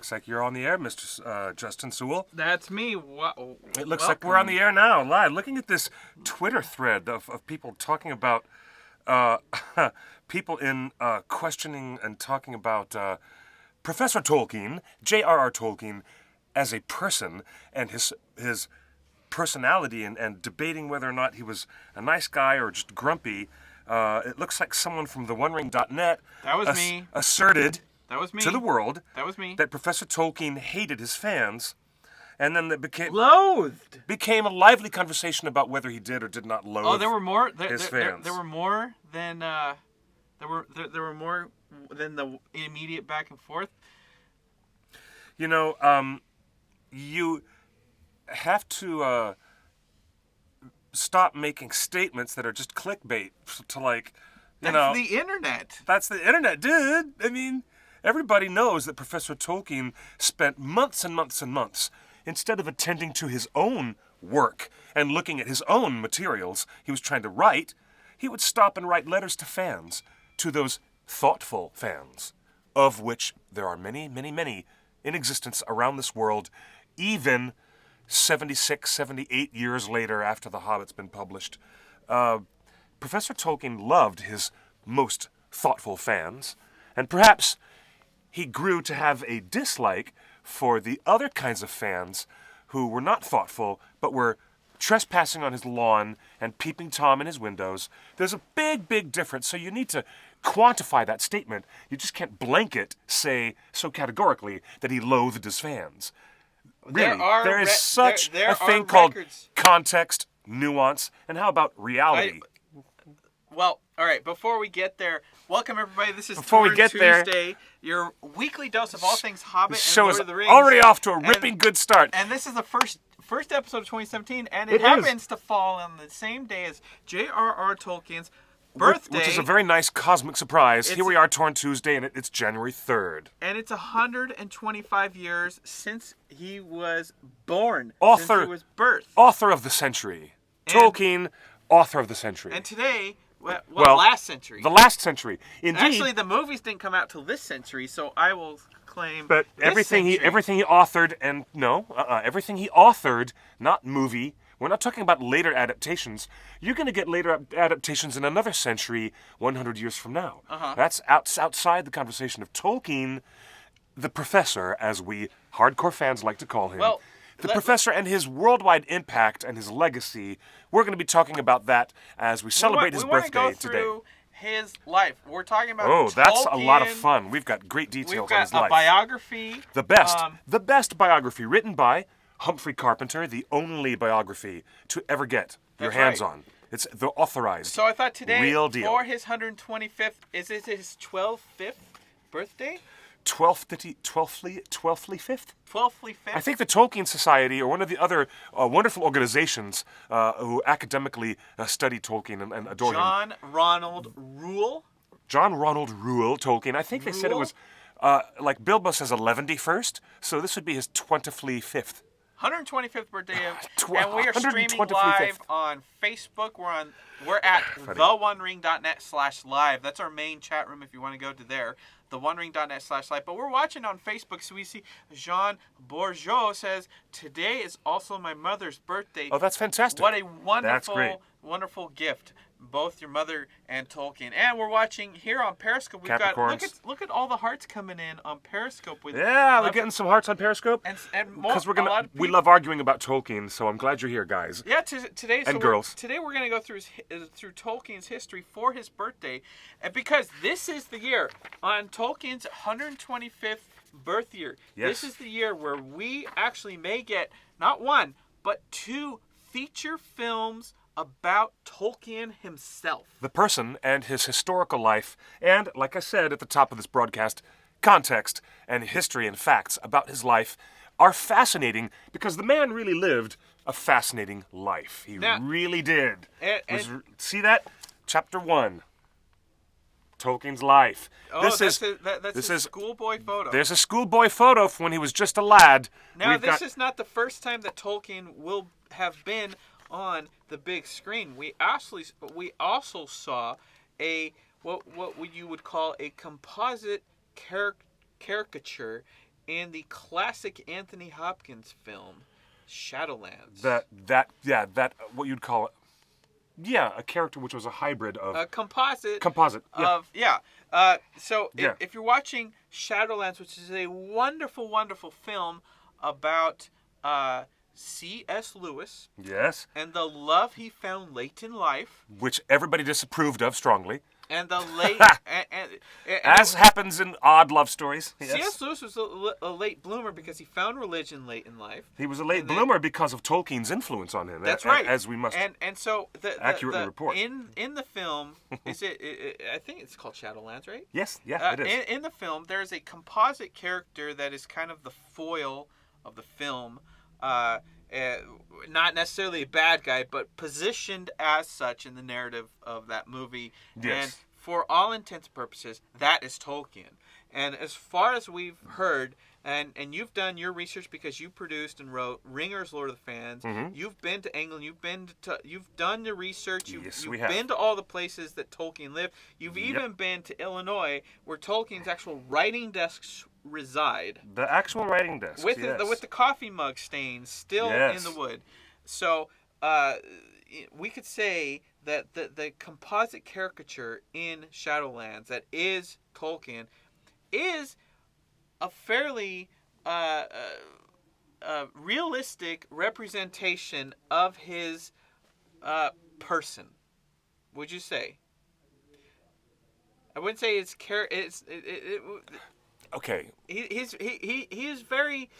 Looks like you're on the air, Mr. Justin Sewell. That's me. It looks like we're on the air now, live. Looking at this Twitter thread of people talking about people in questioning and talking about Professor Tolkien, J.R.R. Tolkien, as a person and his personality and debating whether or not he was a nice guy or just grumpy. It looks like someone from theonering.net asserted to the world that Professor Tolkien hated his fans, and then that became a lively conversation about whether he did or did not loathe. Oh, there were more. His fans. There were more than there were more than the immediate back and forth. You know, you have to stop making statements that are just clickbait That's the internet. That's the internet, dude. I mean, everybody knows that Professor Tolkien spent months and months and months, instead of attending to his own work and looking at his own materials he was trying to write, he would stop and write letters to fans, to those thoughtful fans, of which there are many, many, many in existence around this world, even 76, 78 years later after The Hobbit's been published. Professor Tolkien loved his most thoughtful fans, and perhaps he grew to have a dislike for the other kinds of fans who were not thoughtful, but were trespassing on his lawn and peeping Tom in his windows. There's a big, big difference, so you need to quantify that statement. You just can't blanket say so categorically that he loathed his fans. Really, there is such a thing called context, nuance, and how about reality? Well, all right, before we get there, welcome everybody. This is Tuesday, your weekly dose of all things Hobbit and Lord of the Rings. Show is already off to a ripping good start. And this is the first episode of 2017, and it happens to fall on the same day as J.R.R. Tolkien's birthday. Which is a very nice cosmic surprise. Here we are, Torn Tuesday, and it's January 3rd. And it's 125 years since he was born. Since he was birthed. Author of the century. Tolkien, author of the century. And today... Well, last century. The last century. Indeed. Actually, the movies didn't come out till this century, so I will claim. But everything he authored, and everything he authored, not movie. We're not talking about later adaptations. You're going to get later adaptations in another century, 100 years from now. That's outside the conversation of Tolkien, the professor, as we hardcore fans like to call him. Well, the professor and his worldwide impact and his legacy. We're going to be talking about that as we celebrate his birthday today. We want to go through his life. We're talking about Tolkien. That's a lot of Tolkien. fun. We've got great details on his life. We've got a biography. The best biography written by Humphrey Carpenter, the only biography to ever get your hands on. It's the authorized. So I thought today, real deal. For his 125th, is it his 12th birthday? 12th fifth? 12th fifth? I think the Tolkien Society, or one of the other wonderful organizations who academically study Tolkien and adore him. John Ronald Reuel Tolkien. I think they said it was, like Bilbo says 11th, so this would be his 25th. 125th birthday, and we are streaming live on Facebook. We're at theonering.net/live. That's our main chat room if you want to go to there. theonering.net/live. But we're watching on Facebook, so we see Jean Bourgeot says, today is also my mother's birthday. Oh, that's fantastic. What a wonderful gift. Both your mother and Tolkien. And we're watching here on Periscope. We've got look at all the hearts coming in on Periscope. We're getting some hearts on Periscope. And more, because we love arguing about Tolkien, so I'm glad you're here, guys. Yeah, today girls. Today we're going to go through Tolkien's history for his birthday, and because this is the year on Tolkien's 125th birth year. Yes. This is the year where we actually may get not one but two feature films about Tolkien himself. The person and his historical life, and, like I said at the top of this broadcast, context and history and facts about his life are fascinating because the man really lived a fascinating life. He really did. See that? Chapter 1. Tolkien's life. Oh, that's a schoolboy photo. There's a schoolboy photo from when he was just a lad. Now, this is not the first time that Tolkien will have been on the big screen. We also saw what you would call a composite caricature in the classic Anthony Hopkins film, Shadowlands. What you'd call it. Yeah, a character which was a hybrid of... A composite. If you're watching Shadowlands, which is a wonderful, wonderful film about C.S. Lewis. Yes. And the love he found late in life. Which everybody disapproved of strongly. And the late... As happens in odd love stories. Yes. C.S. Lewis was a late bloomer because he found religion late in life. He was a late bloomer because of Tolkien's influence on him. That's right. As we must accurately report. In the film, I think it's called Shadowlands, right? Yes, yeah, it is. In the film, there is a composite character that is kind of the foil of the film. Not necessarily a bad guy, but positioned as such in the narrative of that movie. Yes. And for all intents and purposes, that is Tolkien. And as far as we've heard, and you've done your research because you produced and wrote Ringer's Lord of the Fans. Mm-hmm. You've been to England. You've done the research. You've been to all the places that Tolkien lived. You've even been to Illinois, where Tolkien's actual writing desks reside. The actual writing desk, with the coffee mug stains still in the wood. So we could say that the composite caricature in Shadowlands that is Tolkien is a fairly realistic representation of his person. Would you say? I wouldn't say it's okay. He is very.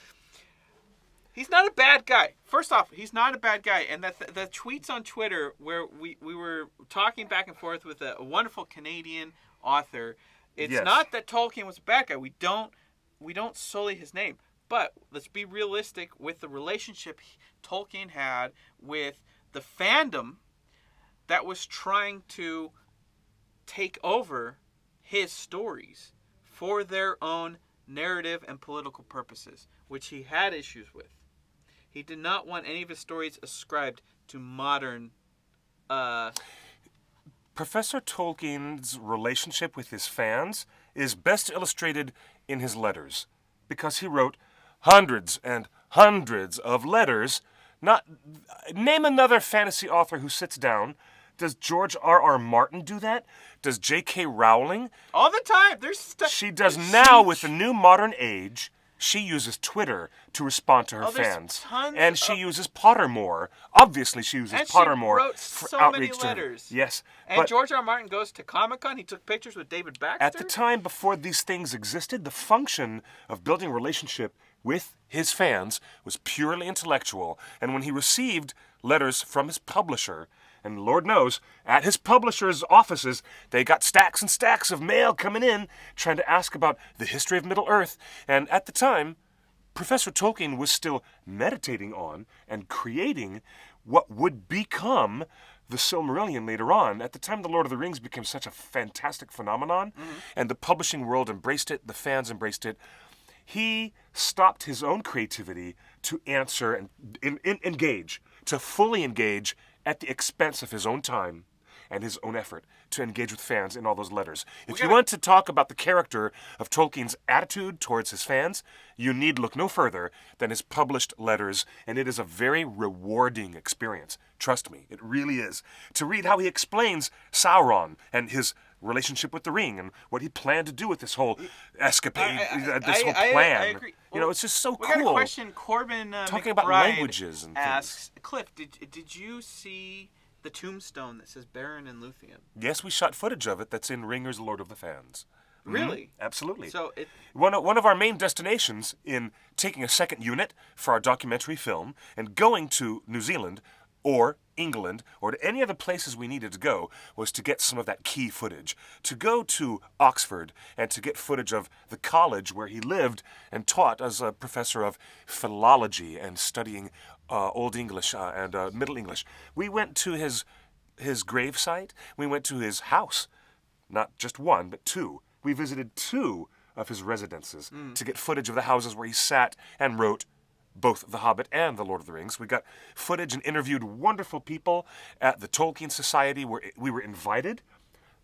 He's not a bad guy. First off, he's not a bad guy. And the tweets on Twitter where we were talking back and forth with a wonderful Canadian author. It's not that Tolkien was a bad guy. We don't sully his name. But let's be realistic with the relationship Tolkien had with the fandom that was trying to take over his stories for their own narrative and political purposes, which he had issues with. He did not want any of his stories ascribed to modern... Professor Tolkien's relationship with his fans is best illustrated in his letters, because he wrote hundreds and hundreds of letters. Name another fantasy author who sits down. Does George R.R. Martin do that? Does J.K. Rowling? All the time. She does now with the new modern age. She uses Twitter to respond to her fans. And she uses Pottermore. Obviously, she uses Pottermore wrote for outreach many letters. To her. Yes. And George R. Martin goes to Comic-Con. He took pictures with David Baxter. At the time before these things existed, the function of building a relationship with his fans was purely intellectual. And when he received letters from his publisher, and Lord knows, at his publisher's offices, they got stacks and stacks of mail coming in, trying to ask about the history of Middle-earth. And at the time, Professor Tolkien was still meditating on and creating what would become the Silmarillion later on. At the time, The Lord of the Rings became such a fantastic phenomenon, and the publishing world embraced it, the fans embraced it. He stopped his own creativity to answer and engage, to fully engage at the expense of his own time and his own effort to engage with fans in all those letters. If you want to talk about the character of Tolkien's attitude towards his fans, you need look no further than his published letters, and it is a very rewarding experience. Trust me, it really is. To read how he explains Sauron and his relationship with the ring and what he planned to do with this whole escapade, this whole plan. I agree. It's just so we cool. We got a question. Corbin talking McBride about languages and asks, things. Cliff, did you see the tombstone that says Baron and Luthien? Yes, we shot footage of it. That's in Ringer's Lord of the Fans. Really? Absolutely. So one of our main destinations in taking a second unit for our documentary film and going to New Zealand or England or to any other places we needed to go was to get some of that key footage. To go to Oxford and to get footage of the college where he lived and taught as a professor of philology and studying Old English and Middle English. We went to his gravesite. We went to his house. Not just one, but two. We visited two of his residences to get footage of the houses where he sat and wrote both The Hobbit and The Lord of the Rings. We got footage and interviewed wonderful people at the Tolkien Society where we were invited.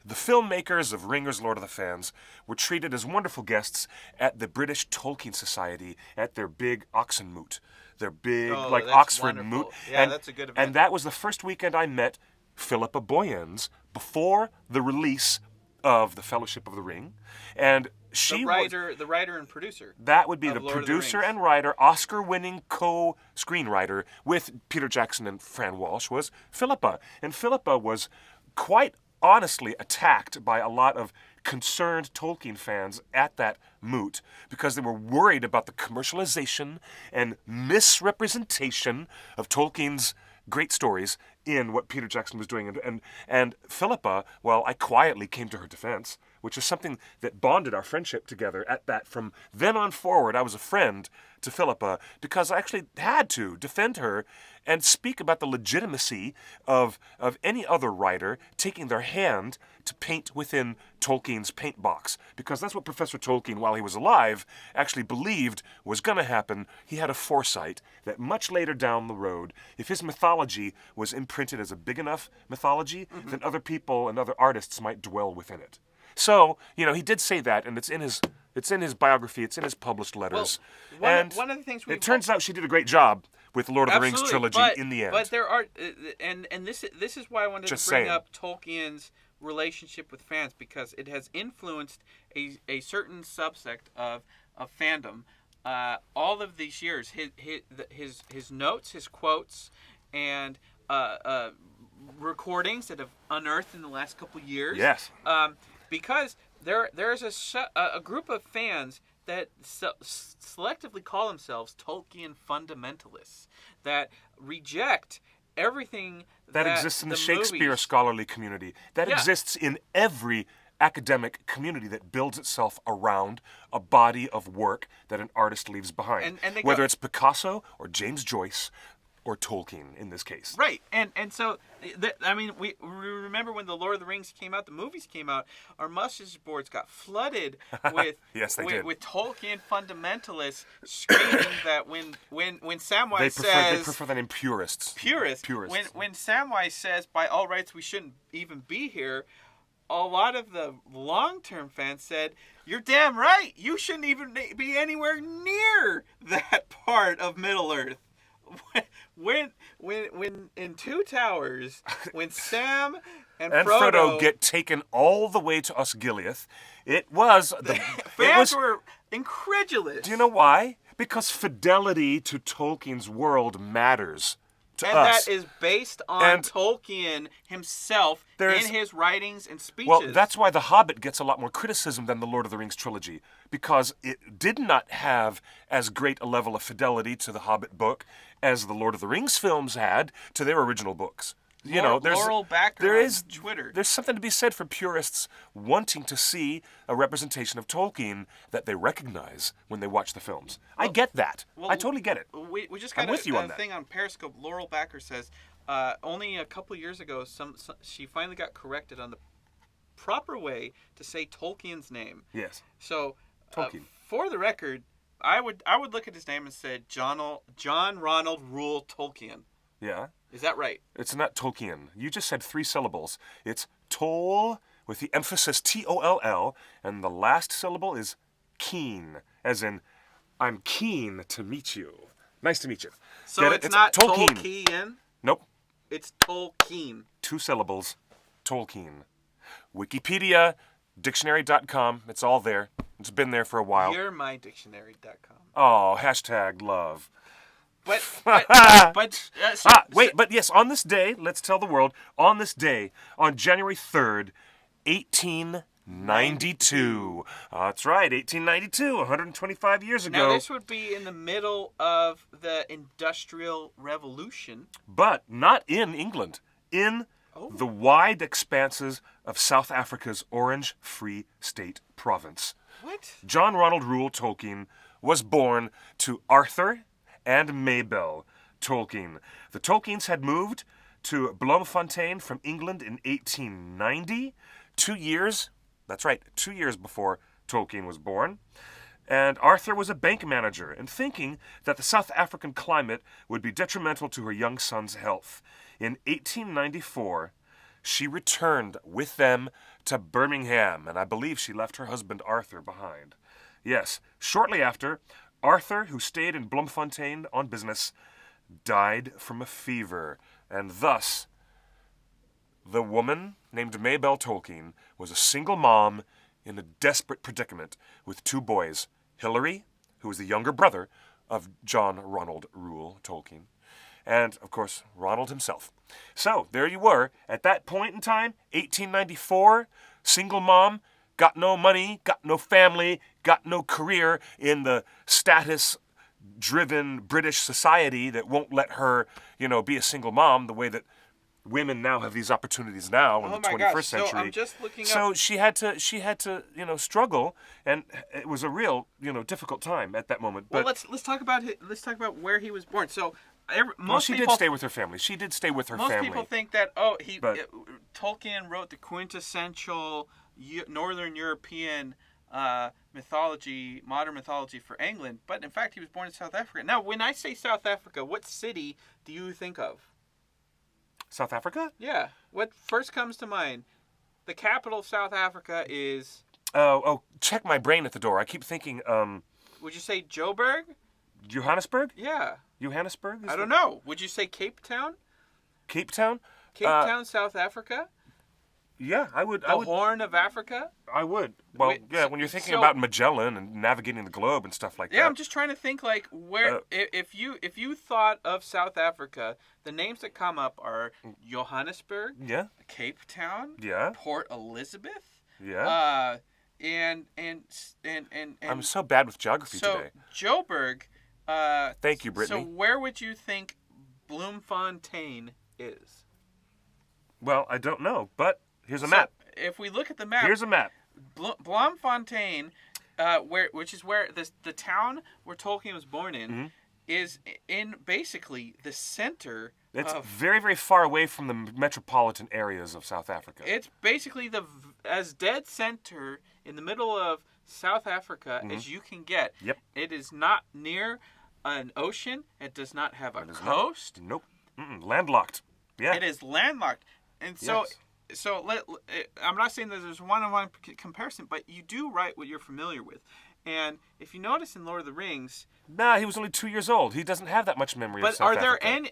the filmmakers of Ringer's Lord of the Fans were treated as wonderful guests at the British Tolkien Society at their big Oxen Moot. Their big, that's Oxford wonderful. Moot. Yeah, that's a good event. And that was the first weekend I met Philippa Boyens before the release of The Fellowship of the Ring. And she the writer and producer. That would be the Lord of the producer Rings. and writer, Oscar-winning co-screenwriter with Peter Jackson and Fran Walsh was Philippa. And Philippa was quite honestly attacked by a lot of concerned Tolkien fans at that moot because they were worried about the commercialization and misrepresentation of Tolkien's great stories in what Peter Jackson was doing. And Philippa, well, I quietly came to her defense, which is something that bonded our friendship together at that. From then on forward, I was a friend to Philippa because I actually had to defend her and speak about the legitimacy of any other writer taking their hand to paint within Tolkien's paint box. Because that's what Professor Tolkien, while he was alive, actually believed was going to happen. He had a foresight that much later down the road, if his mythology was imprinted as a big enough mythology, then other people and other artists might dwell within it. So, he did say that, and it's in his biography, it's in his published letters. Well, one of the things it turns out she did a great job with Lord of the Rings trilogy in the end. But there are, and this is why I wanted to bring up Tolkien's relationship with fans, because it has influenced a certain subsect of fandom all of these years. His notes, his quotes, and recordings that have unearthed in the last couple years. Yes. Because there's a group of fans that selectively call themselves Tolkien fundamentalists, that reject everything that exists in the Shakespeare movies. scholarly community, that exists in every academic community that builds itself around a body of work that an artist leaves behind, and whether it's Picasso or James Joyce or Tolkien in this case. Right, and so, we remember when the Lord of the Rings came out, the movies came out, our message boards got flooded with with Tolkien fundamentalists screaming that when Samwise says... They prefer the name purists. Purists. When Samwise says, by all rights, we shouldn't even be here, a lot of the long-term fans said, you're damn right, you shouldn't even be anywhere near that part of Middle-earth. When in Two Towers, when Sam and Frodo get taken all the way to Osgiliath, it was fans were incredulous. Do you know why? Because fidelity to Tolkien's world matters to us. And that is based on Tolkien himself in his writings and speeches. Well, that's why The Hobbit gets a lot more criticism than the Lord of the Rings trilogy, because it did not have as great a level of fidelity to the Hobbit book as the Lord of the Rings films had to their original books. Laurel Backer on Twitter. There's something to be said for purists wanting to see a representation of Tolkien that they recognize when they watch the films. I get that. I totally get it. We just got a thing on Periscope. Laurel Backer says, only a couple years ago, she finally got corrected on the proper way to say Tolkien's name. Yes. So, Tolkien. For the record, I would look at his name and say John Ronald Reuel Tolkien. Yeah. Is that right? It's not Tolkien. You just said 3 syllables. It's Tol with the emphasis T-O-L-L, and the last syllable is keen, as in, I'm keen to meet you. Nice to meet you. So it's not Tolkien? Nope. It's Tolkien. 2 syllables. Tolkien. Wikipedia, dictionary.com, it's all there. It's been there for a while. You're my dictionary.com. Oh, #love. But yes, on this day, let's tell the world, on this day, on January 3rd, 1892. That's right, 1892, 125 years ago. Now, this would be in the middle of the Industrial Revolution. But not in England. In the wide expanses of South Africa's Orange Free State province. What? John Ronald Reuel Tolkien was born to Arthur and Mabel Tolkien. The Tolkiens had moved to Bloemfontein from England in 1890, 2 years before Tolkien was born. And Arthur was a bank manager, and thinking that the South African climate would be detrimental to her young son's health. In 1894, she returned with them to Birmingham, and I believe she left her husband Arthur behind. Yes, shortly after, Arthur, who stayed in Bloemfontein on business, died from a fever, and thus the woman named Maybelle Tolkien was a single mom in a desperate predicament with 2 boys, Hilary, who was the younger brother of John Ronald Reuel Tolkien, and, of course, Ronald himself. So, there you were, at that point in time, 1894, single mom, got no money, got no family, got no career in the status-driven British society that won't let her, be a single mom the way that women now have these opportunities now in the 21st century. So I'm just looking up. So she had to, struggle, and it was a real, difficult time at that moment. Well, But let's talk about where he was born. So she did stay with her family. She did stay with her most family. people think that Tolkien wrote the quintessential Northern European mythology, modern mythology for England, but in fact he was born in South Africa. Now, when I say South Africa, what city do you think of? South Africa? Yeah. What first comes to mind? The capital of South Africa is... check my brain at the door. I keep thinking, Would you say Joburg? Johannesburg? Yeah. Johannesburg? I don't know. Would you say Cape Town? Cape Town? Cape Town, South Africa? Yeah, I would. The Horn of Africa? I would. Well, when you're thinking about Magellan and navigating the globe and stuff like that. Yeah, I'm just trying to think where if you thought of South Africa, the names that come up are Johannesburg, Yeah. Cape Town, Yeah. Port Elizabeth, Yeah. and I'm so bad with geography today. Joburg. Thank you, Brittany. So where would you think Bloemfontein is? Well, I don't know, but here's a map. If we look at the map, Here's a map. Bloemfontein, which is where the town where Tolkien was born in, is in basically the center. It's very, very far away from the metropolitan areas of South Africa. It's basically as dead center in the middle of South Africa as you can get. Yep. It is not near an ocean. It does not have a coast. Nope. Landlocked. Yeah. It is landlocked, and so. Yes. So I'm not saying that there's one-on-one comparison, but you do write what you're familiar with. And if you notice in Lord of the Rings... Nah, he was only 2 years old. He doesn't have that much memory of South Africa.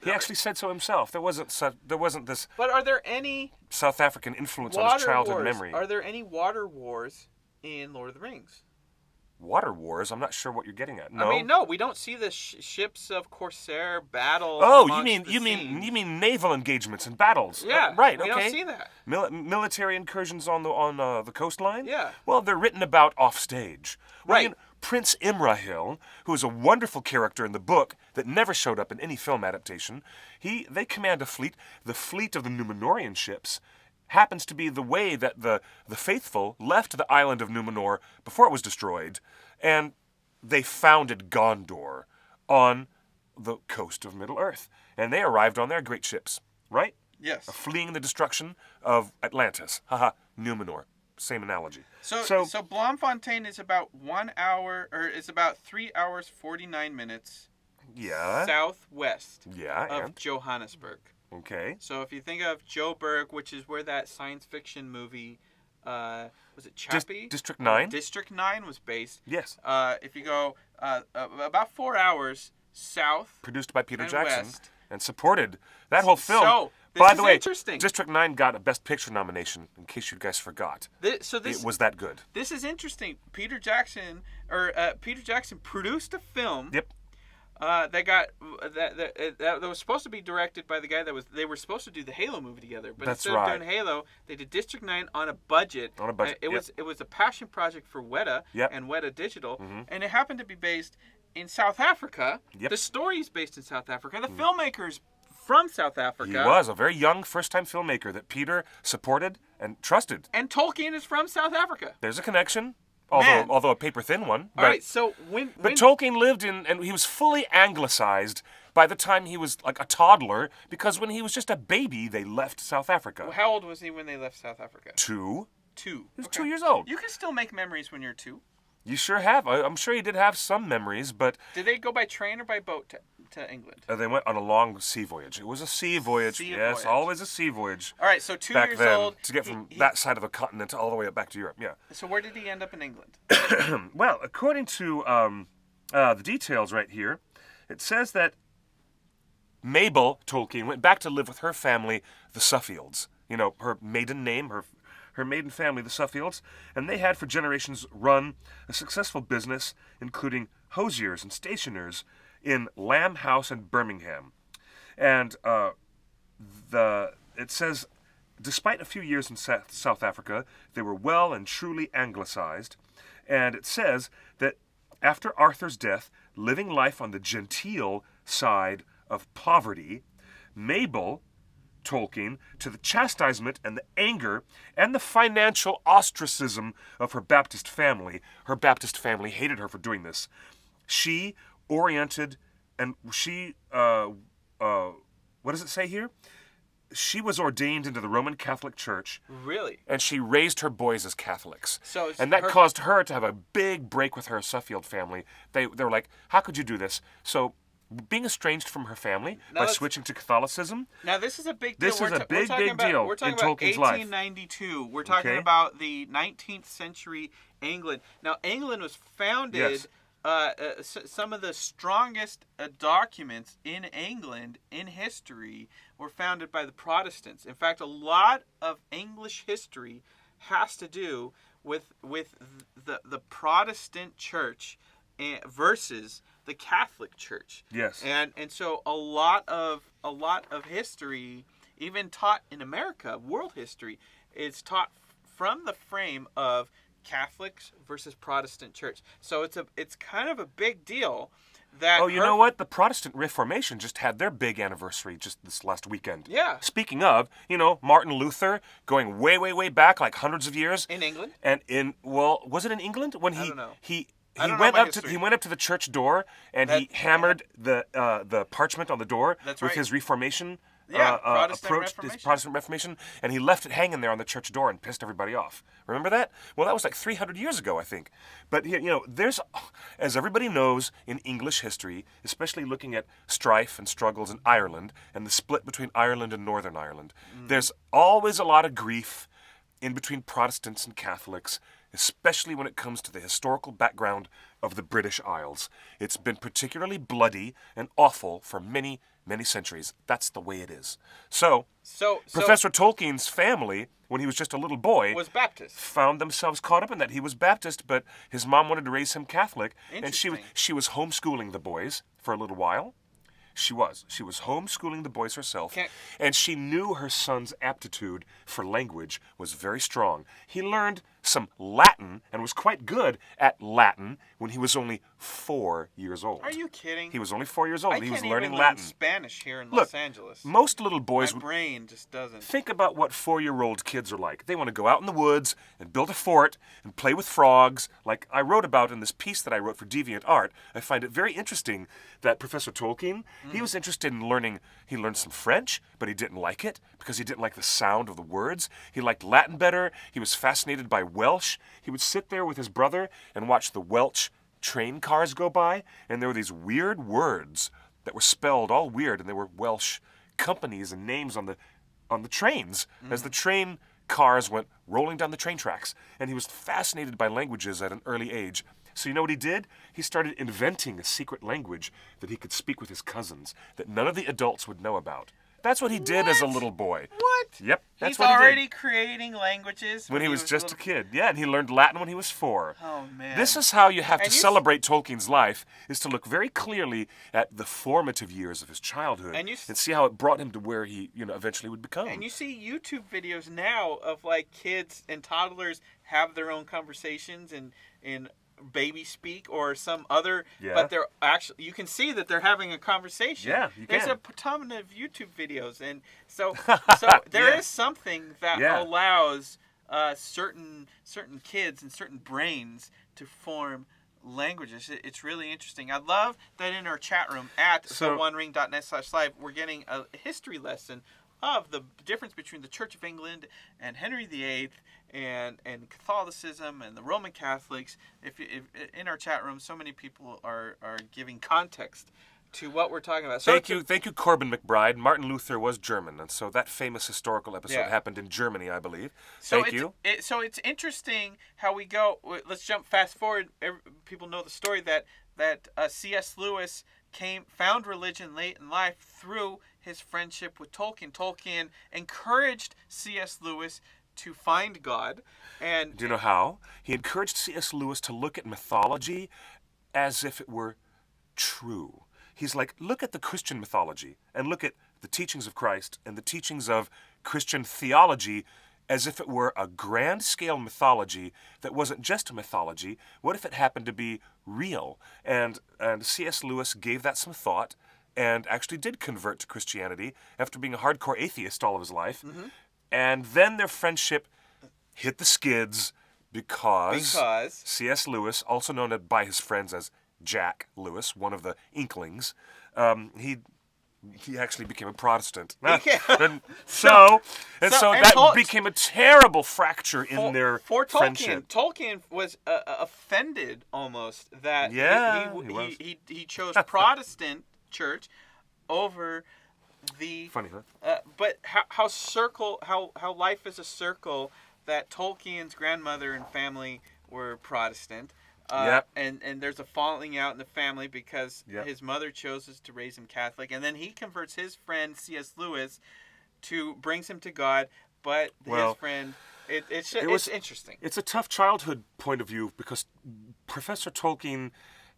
He actually said so himself. There wasn't this... But are there any... South African influence on his childhood memory. Are there any water wars in Lord of the Rings? Water wars? I'm not sure what you're getting at. No. I mean, no, we don't see the ships of Corsair battle. Oh, you mean naval engagements and battles? Yeah, right. We okay. don't see that. Military incursions on the coastline. Yeah. Well, they're written about off stage. Well, Right. Prince Imrahil, who is a wonderful character in the book that never showed up in any film adaptation, they command a fleet. The fleet of the Númenórean ships happens to be the way that the faithful left the island of Númenor before it was destroyed, and they founded Gondor on the coast of Middle-earth. And they arrived on their great ships, right? Yes. Fleeing the destruction of Atlantis. Haha, Númenor. Same analogy. So Bloemfontein is about 1 hour, or is about 3 hours 49 minutes. Yeah. Southwest. Yeah, of and? Johannesburg. Okay. So if you think of Joburg, which is where that science fiction movie, was it Chappie? District 9? District 9 was based. Yes. If you go about 4 hours south. Produced by Peter and Jackson. west. And supported that whole film. So, by the way, interesting. District 9 got a Best Picture nomination, in case you guys forgot. It was that good. This is interesting. Peter Jackson produced a film. Yep. That was supposed to be directed by the guy they were supposed to do the Halo movie together, but That's instead right. of doing Halo, they did District 9 on a budget. It was a passion project for Weta and Weta Digital, and it happened to be based in South Africa. Yep. The story is based in South Africa. The filmmaker's from South Africa. He was a very young first-time filmmaker that Peter supported and trusted. And Tolkien is from South Africa. There's a connection. Although a paper-thin one. All right, so But Tolkien lived in, and he was fully anglicized by the time he was like a toddler, because when he was just a baby, they left South Africa. Well, how old was he when they left South Africa? 2. 2. He was 2 years old. You can still make memories when you're 2. You sure have. I'm sure he did have some memories, but... Did they go by train or by boat to England? They went on a long sea voyage. It was a sea voyage. Yes, always a sea voyage. All right, so 2 back years then, old. to get from that side of the continent all the way up back to Europe. Yeah. So where did he end up in England? Well, according to the details right here, it says that Mabel Tolkien went back to live with her family, the Suffields. You know, her maiden name, her maiden family, the Suffields, and they had for generations run a successful business, including hosiers and stationers in Lamb House and Birmingham. And it says, despite a few years in South Africa, they were well and truly anglicized. And it says that after Arthur's death, living life on the genteel side of poverty, Mabel Tolkien, to the chastisement and the anger and the financial ostracism of her Baptist family hated her for doing this. She oriented and she, what does it say here? She was ordained into the Roman Catholic Church. Really? And she raised her boys as Catholics. So and that caused her to have a big break with her Suffield family. They were like, how could you do this? So being estranged from her family by switching to Catholicism. Now this is a big deal. This is a big deal We're talking in about Tolkien's life. 1892. We're talking about the 19th century England. Now England was founded. Yes. Some of the strongest documents in England in history were founded by the Protestants. In fact, a lot of English history has to do with the Protestant Church versus the Catholic Church. Yes. And so a lot of history, even taught in America, world history, is taught from the frame of Catholics versus Protestant Church. So it's kind of a big deal that. Oh, you know what? The Protestant Reformation just had their big anniversary just this last weekend. Yeah. Speaking of, Martin Luther going way, way, way back, like hundreds of years. In England. And was it in England when I don't know. He went up to the church door and he hammered the parchment on the door with his Reformation. Protestant Reformation, and he left it hanging there on the church door and pissed everybody off. Remember that? Well, that was like 300 years ago, I think. But there's, as everybody knows in English history, especially looking at strife and struggles in Ireland and the split between Ireland and Northern Ireland, there's always a lot of grief in between Protestants and Catholics, especially when it comes to the historical background of the British Isles. It's been particularly bloody and awful for many, many centuries. That's the way it is. So Professor Tolkien's family, when he was just a little boy, was Baptist. Found themselves caught up in that. He was Baptist, but his mom wanted to raise him Catholic, and she was homeschooling the boys for a little while. She was homeschooling the boys herself, and she knew her son's aptitude for language was very strong. He learned some Latin and was quite good at Latin when he was only 4 years old. Are you kidding? He was only 4 years old. He was can't learning even Latin. Learn Spanish here in Los Angeles. Most little boys My brain just doesn't. Think about what 4-year-old kids are like. They want to go out in the woods and build a fort and play with frogs, like I wrote about in this piece that I wrote for Deviant Art. I find it very interesting that Professor Tolkien, he was interested in learning. He learned some French, but he didn't like it because he didn't like the sound of the words. He liked Latin better. He was fascinated by Welsh. He would sit there with his brother and watch the Welsh train cars go by, and there were these weird words that were spelled all weird, and there were Welsh companies and names on the trains as the train cars went rolling down the train tracks. And he was fascinated by languages at an early age. So you know what he did? He started inventing a secret language that he could speak with his cousins that none of the adults would know about. That's what he did as a little boy. What? Yep, that's He's what he did. already creating languages when he was just a kid. Yeah, and he learned Latin when he was 4. Oh, man. This is how you have to celebrate Tolkien's life, is to look very clearly at the formative years of his childhood and see how it brought him to where he, eventually would become. And you see YouTube videos now of like kids and toddlers have their own conversations in baby speak or some other, but they're actually, you can see that they're having a conversation. Yeah, you can. There's a ton of YouTube videos, and so there is something that allows certain kids and certain brains to form languages. It's really interesting. I love that in our chat room at theonering.net/live, we're getting a history lesson of the difference between the Church of England and Henry VIII and Catholicism and the Roman Catholics. If in our chat room, so many people are giving context to what we're talking about. So Thank you, Corbin McBride. Martin Luther was German, and so that famous historical episode happened in Germany, I believe. Thank you. So it's interesting how we go. Let's jump fast forward. People know the story that C.S. Lewis found religion late in life through his friendship with Tolkien. Tolkien encouraged C.S. Lewis to find God. And do you know how? He encouraged C.S. Lewis to look at mythology as if it were true. He's like, look at the Christian mythology and look at the teachings of Christ and the teachings of Christian theology as if it were a grand-scale mythology that wasn't just a mythology. What if it happened to be real? And C.S. Lewis gave that some thought and actually did convert to Christianity after being a hardcore atheist all of his life. Mm-hmm. And then their friendship hit the skids because C.S. Lewis, also known by his friends as Jack Lewis, one of the Inklings, he actually became a Protestant. and so that became a terrible fracture in their friendship. Tolkien was offended almost that he chose Protestant church over the funny, huh? But how life is a circle, that Tolkien's grandmother and family were Protestant. And there's a falling out in the family because his mother chose to raise him Catholic, and then he converts his friend C.S. Lewis brings him to God, but his friend it's interesting. It's a tough childhood point of view because Professor Tolkien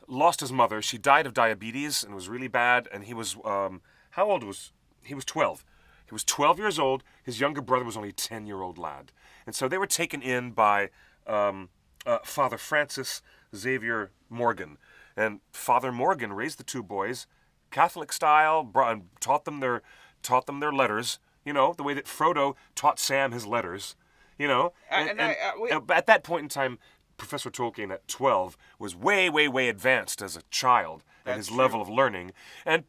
lost his mother. She died of diabetes and it was really bad, and he was how old was he? Was 12. He was 12 years old. His younger brother was only a 10-year-old lad, and so they were taken in by Father Francis Xavier Morgan. And Father Morgan raised the two boys Catholic style, and taught them their letters, the way that Frodo taught Sam his letters, at that point in time, Professor Tolkien at 12 was way, way, way advanced as a child at his level of learning. And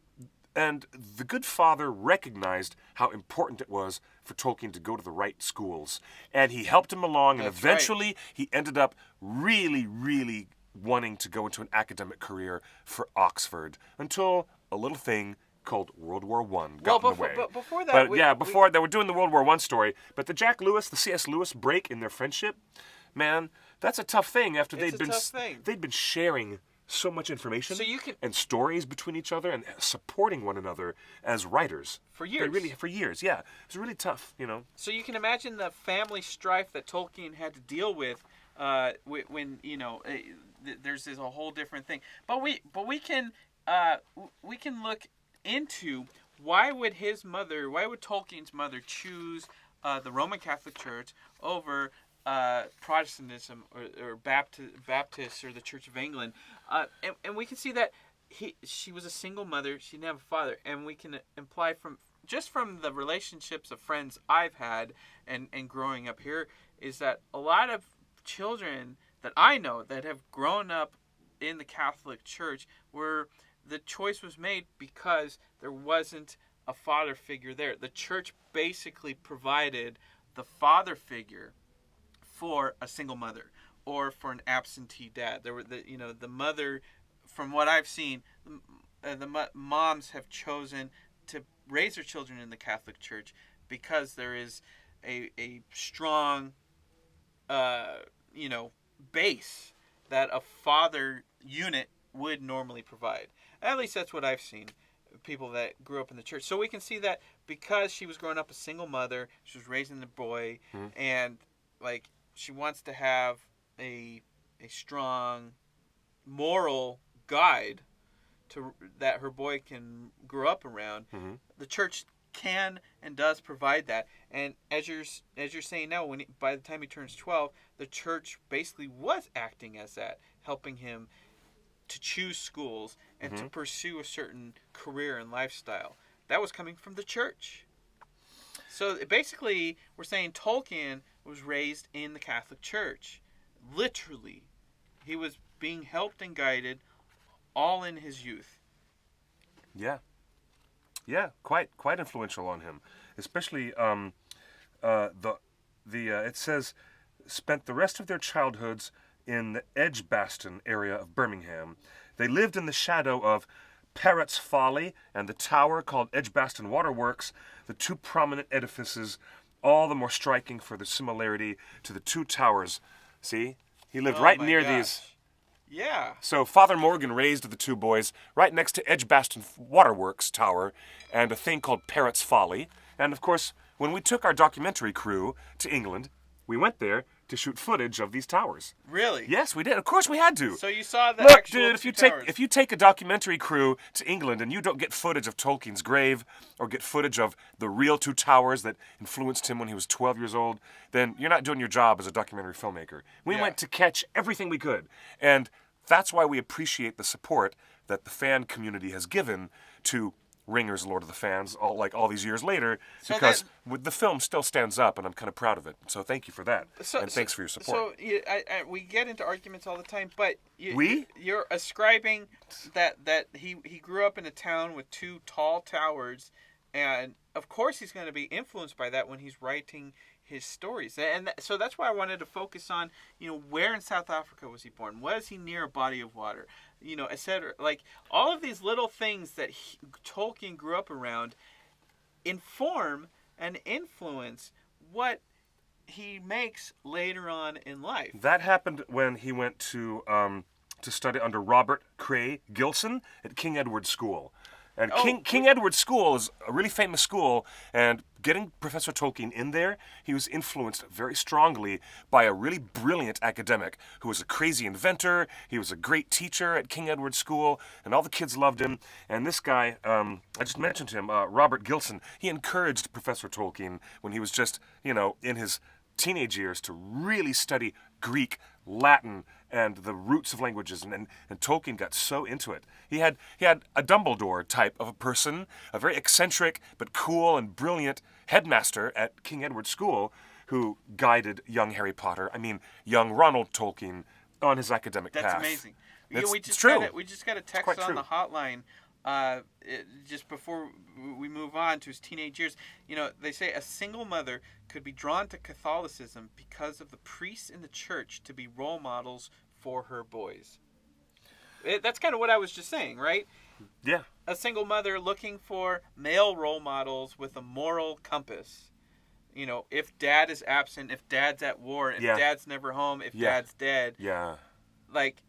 the good father recognized how important it was for Tolkien to go to the right schools. And he helped him along, and eventually he ended up really, really wanting to go into an academic career for Oxford until a little thing called World War I got in the way. But before that... they were doing the World War I story. But the Jack Lewis, the C.S. Lewis break in their friendship, man, that's a tough thing after they'd been sharing so much information and stories between each other and supporting one another as writers. For years. For years, yeah. It was really tough, So you can imagine the family strife that Tolkien had to deal with when, there's this a whole different thing. But we can look into why would Tolkien's mother choose the Roman Catholic Church over Protestantism or Baptists or the Church of England, and we can see that she was a single mother. She didn't have a father, and we can imply from the relationships of friends I've had and growing up here is that a lot of children that I know that have grown up in the Catholic Church where the choice was made because there wasn't a father figure there. The church basically provided the father figure for a single mother or for an absentee dad. There were the mother, from what I've seen, the moms have chosen to raise their children in the Catholic Church because there is a strong base that a father unit would normally provide. At least that's what I've seen, people that grew up in the church. So we can see that because she was growing up a single mother, she was raising the boy, and she wants to have a strong moral guide that her boy can grow up around. Mm-hmm. The church can and does provide that. And as you're saying now, by the time he turns 12, the church basically was acting as that, helping him to choose schools and to pursue a certain career and lifestyle. That was coming from the church. So basically, we're saying Tolkien was raised in the Catholic Church. Literally. He was being helped and guided all in his youth. Yeah. Yeah, quite influential on him. Especially it says spent the rest of their childhoods in the Edgbaston area of Birmingham. They lived in the shadow of Parrot's Folly and the tower called Edgbaston Waterworks, the two prominent edifices, all the more striking for the similarity to the two towers. See? He lived right near these. Yeah. So Father Morgan raised the two boys right next to Edgbaston Waterworks Tower and a thing called Parrot's Folly. And of course, when we took our documentary crew to England, we went there to shoot footage of these towers. Really? Yes, we did. Of course we had to. So you saw the Look, actual dude, two towers. if you take a documentary crew to England and you don't get footage of Tolkien's grave or get footage of the real two towers that influenced him when he was 12 years old, then you're not doing your job as a documentary filmmaker. We went to catch everything we could. And that's why we appreciate the support that the fan community has given to Ringer's Lord of the Fans all these years later, because the film still stands up, and I'm kind of proud of it. So thank you for that, and thanks for your support. So we get into arguments all the time, but you're ascribing that he grew up in a town with two tall towers, and of course he's going to be influenced by that when he's writing his stories. And so that's why I wanted to focus on, where in South Africa was he born? Was he near a body of water? Etc. Like, all of these little things that Tolkien grew up around inform and influence what he makes later on in life. That happened when he went to study under Robert Cray Gilson at King Edward School. And King Edward School is a really famous school, and getting Professor Tolkien in there, he was influenced very strongly by a really brilliant academic who was a crazy inventor. He was a great teacher at King Edward School, and all the kids loved him. And this guy, I just mentioned him, Robert Gilson, he encouraged Professor Tolkien when he was just, in his teenage years to really study Greek, Latin, and the roots of languages, and Tolkien got so into it. He had a Dumbledore type of a person, a very eccentric but cool and brilliant headmaster at King Edward School who guided young Harry Potter, young Ronald Tolkien, on his academic path. That's amazing. It's true. We just got a text on the hotline just before we move on to his teenage years. They say a single mother could be drawn to Catholicism because of the priests in the church to be role models for her boys. That's kind of what I was just saying, right? Yeah. A single mother looking for male role models with a moral compass. If dad is absent, if dad's at war, if dad's never home, if dad's dead. Yeah. Like,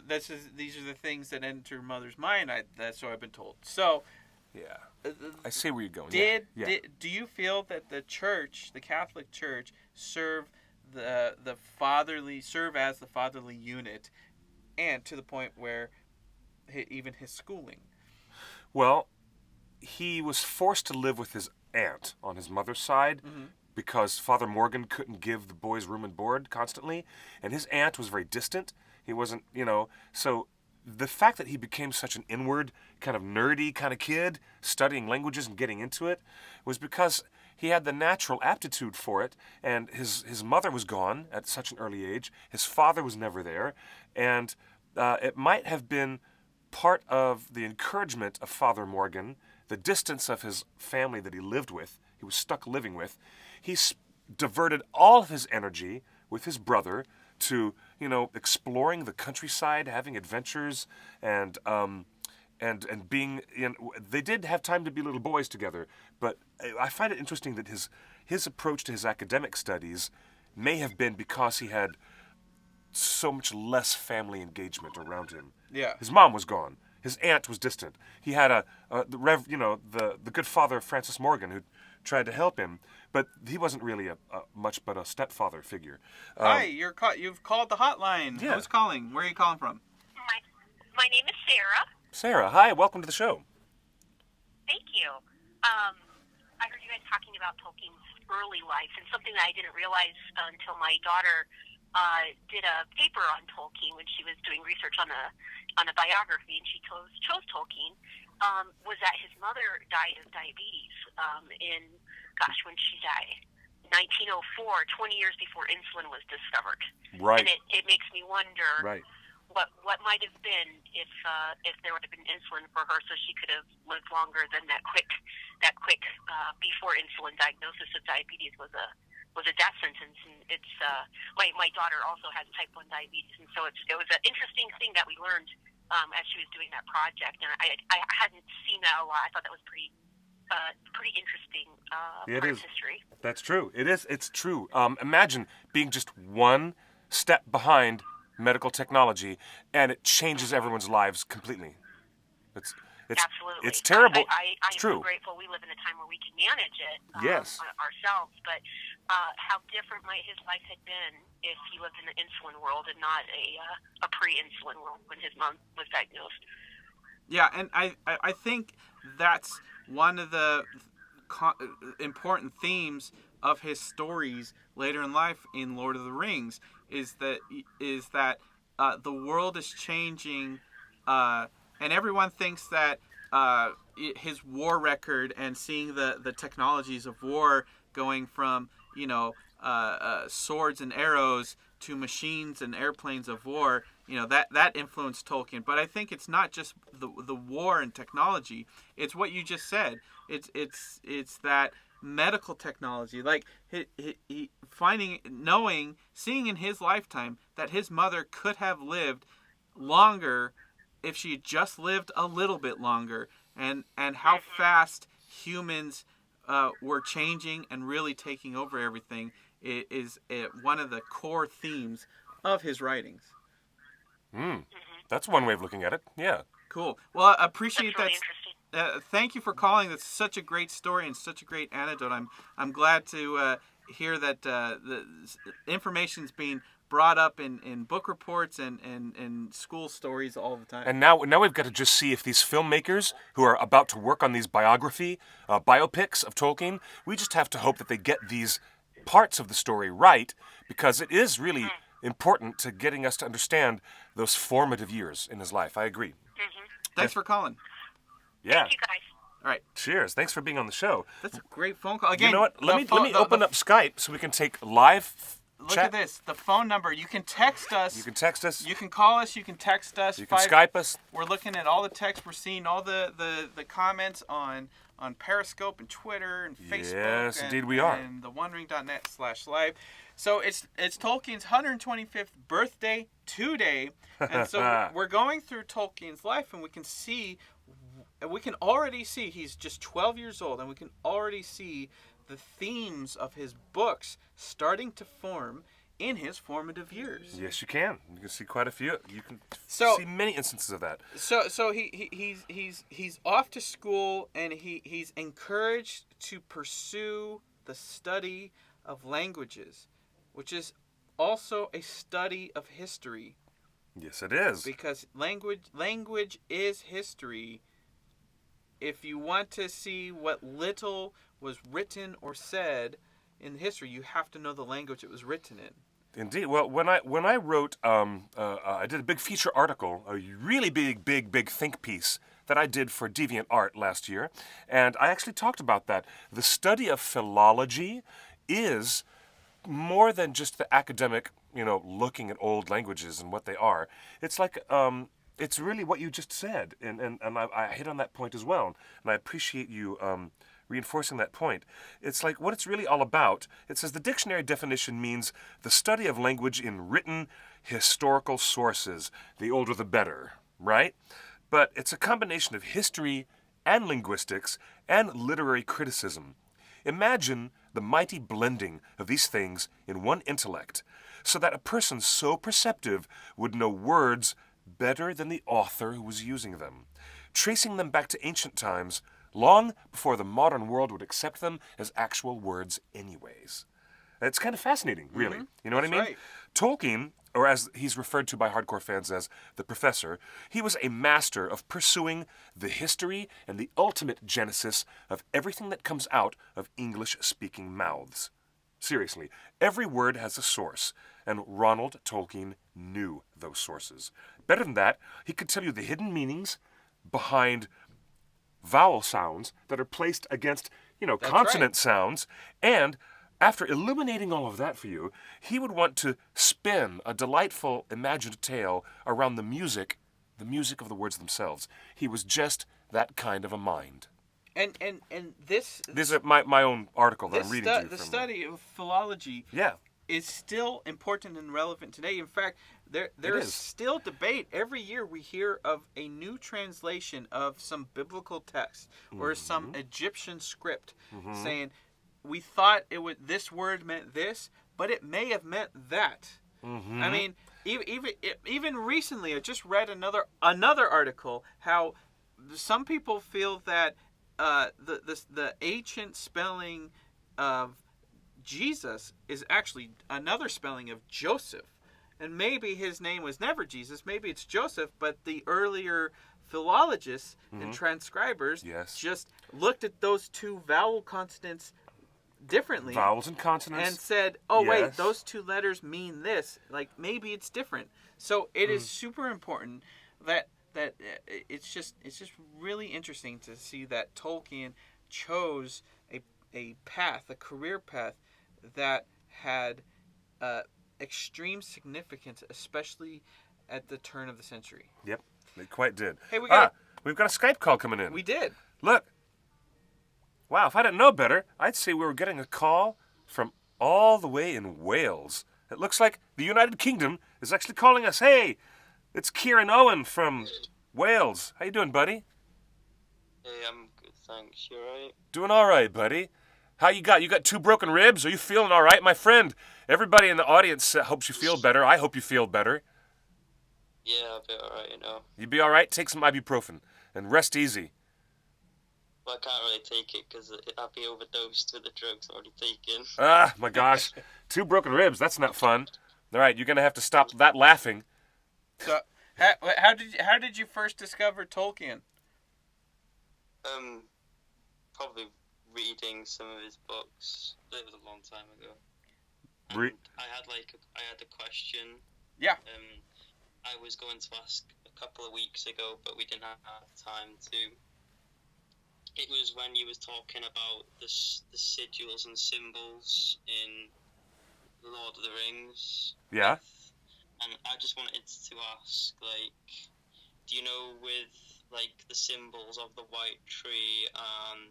these are the things that enter mother's mind. That's what I've been told. So, yeah, I see where you're going. Do you feel that the church, the Catholic Church, serve as the fatherly unit, and to the point where even his schooling? Well, he was forced to live with his aunt on his mother's side. Mm-hmm. Because Father Morgan couldn't give the boys room and board constantly, and his aunt was very distant. He wasn't, so the fact that he became such an inward, kind of nerdy kind of kid, studying languages and getting into it, was because he had the natural aptitude for it, and his mother was gone at such an early age. His father was never there, and it might have been part of the encouragement of Father Morgan, the distance of his family that he lived with, he was stuck living with. He diverted all of his energy with his brother to, exploring the countryside, having adventures, and being they did have time to be little boys together. But I find it interesting that his approach to his academic studies may have been because he had so much less family engagement around him. Yeah. His mom was gone. His aunt was distant. He had the good father Francis Morgan who tried to help him, but he wasn't really much but a stepfather figure. Hi, you've called the hotline. Yeah. Who's calling? Where are you calling from? My name is Sarah. Sarah, hi, welcome to the show. Thank you. I heard you guys talking about Tolkien's early life, and something that I didn't realize until my daughter did a paper on Tolkien when she was doing research on a biography, and she chose Tolkien, was that his mother died of diabetes when she died, 1904, 20 years before insulin was discovered. Right. And it makes me wonder what might have been if there would have been insulin for her, so she could have lived longer than that quick before insulin diagnosis of diabetes was a death sentence. And it's my daughter also has type 1 diabetes, and so it was an interesting thing that we learned as she was doing that project, and I hadn't seen that a lot. I thought that was pretty interesting It part is. of history. That's true. It is. It's true. Imagine being just one step behind medical technology, and it changes everyone's lives completely. It's Absolutely. It's terrible. I'm It's true. so grateful we live in a time where we can manage it Yes. ourselves, but how different might his life have been if he lived in the insulin world and not a pre-insulin world when his mom was diagnosed. Yeah, and I think that's one of the important themes of his stories later in life in Lord of the Rings is that the world is changing, and everyone thinks that his war record and seeing the technologies of war going from swords and arrows to machines and airplanes of war, that influenced Tolkien. But I think it's not just the war and technology. It's what you just said. It's that medical technology, like he seeing in his lifetime that his mother could have lived longer if she had just lived a little bit longer, and how fast humans were changing and really taking over everything is one of the core themes of his writings. That's one way of looking at it. Yeah. Cool. Well, I appreciate That's really that. interesting. Thank you for calling. That's such a great story and such a great anecdote. I'm glad to hear that the information's being brought up in book reports and school stories all the time. And now we've got to just see if these filmmakers who are about to work on these biopics of Tolkien, we just have to hope that they get these parts of the story right, because it is really important to getting us to understand those formative years in his life. I agree. Thanks for calling. Yeah. Thank you, guys. All right. Cheers. Thanks for being on the show. That's a great phone call. Again, You know what? Let me open up Skype so we can take live Look chat. at this. The phone number. You can text us. You can text us. You can call us. You can text us. You can Skype us. We're looking at all the texts. We're seeing all the comments on Periscope and Twitter and Facebook. Yes, indeed we are. And theonering.net/live. So it's Tolkien's 125th birthday today, and so we're going through Tolkien's life, and we can already see he's just 12 years old, and we can already see the themes of his books starting to form in his formative years. Yes, you can. You can see quite a few. You can So- see many instances of that. So he's off to school, and he's encouraged to pursue the study of languages, which is also a study of history, Yes, it is. because language is history. If you want to see what little was written or said in history, you have to know the language it was written in. Indeed. Well, when I wrote, I did a big feature article, a really big think piece that I did for DeviantArt last year, and I actually talked about that. The study of philology is more than just the academic, looking at old languages and what they are. It's like, it's really what you just said, and I hit on that point as well, and I appreciate you reinforcing that point. It's like what it's really all about. It says the dictionary definition means the study of language in written historical sources. The older the better, right? But it's a combination of history and linguistics and literary criticism. Imagine the mighty blending of these things in one intellect, so that a person so perceptive would know words better than the author who was using them, tracing them back to ancient times, long before the modern world would accept them as actual words anyways. It's kind of fascinating, really. You know what I mean? Right. Tolkien, or as he's referred to by hardcore fans as the Professor, he was a master of pursuing the history and the ultimate genesis of everything that comes out of English-speaking mouths. Seriously, every word has a source, and Ronald Tolkien knew those sources. Better than that, he could tell you the hidden meanings behind vowel sounds that are placed against, consonant sounds, and after illuminating all of that for you, he would want to spin a delightful imagined tale around the music of the words themselves. He was just that kind of a mind. And this This is my own article that I'm reading to you the from. study of philology Yeah. is still important and relevant today. In fact, there's is. still debate. Every year we hear of a new translation of some biblical text or some Egyptian script saying, we thought this word meant this, but it may have meant that. I mean, even recently, I just read another article how some people feel that the ancient spelling of Jesus is actually another spelling of Joseph. And maybe his name was never Jesus, maybe it's Joseph, but the earlier philologists and transcribers just looked at those two vowel consonants differently. Vowels and consonants. And said, oh, wait, those two letters mean this. Like, maybe it's different. So it is super important that it's just really interesting to see that Tolkien chose a path, a career path that had extreme significance, especially at the turn of the century. Yep, they quite did. Hey, we've got a Skype call coming in. We did. Look. Wow, if I didn't know better, I'd say we were getting a call from all the way in Wales. It looks like the United Kingdom is actually calling us. Hey, it's Kieran Owen from Wales. How you doing, buddy? Hey, I'm good, thanks. You alright? Doing all right, buddy. How you got? You got 2 broken ribs? Are you feeling all right, my friend? Everybody in the audience hopes you feel better. I hope you feel better. Yeah, I'll be alright, you know. You be all right? Take some ibuprofen and rest easy. Well, I can't really take it because I'll be overdosed with the drugs already taken. Ah, my gosh. 2 broken ribs. That's not fun. All right, you're going to have to stop that laughing. So, how did you first discover Tolkien? Probably reading some of his books. It was a long time ago. I had a question. Yeah. I was going to ask a couple of weeks ago, but we didn't have time to. It was when you was talking about the sigils and symbols in Lord of the Rings. Yeah. And I just wanted to ask, do you know with, the symbols of the white tree and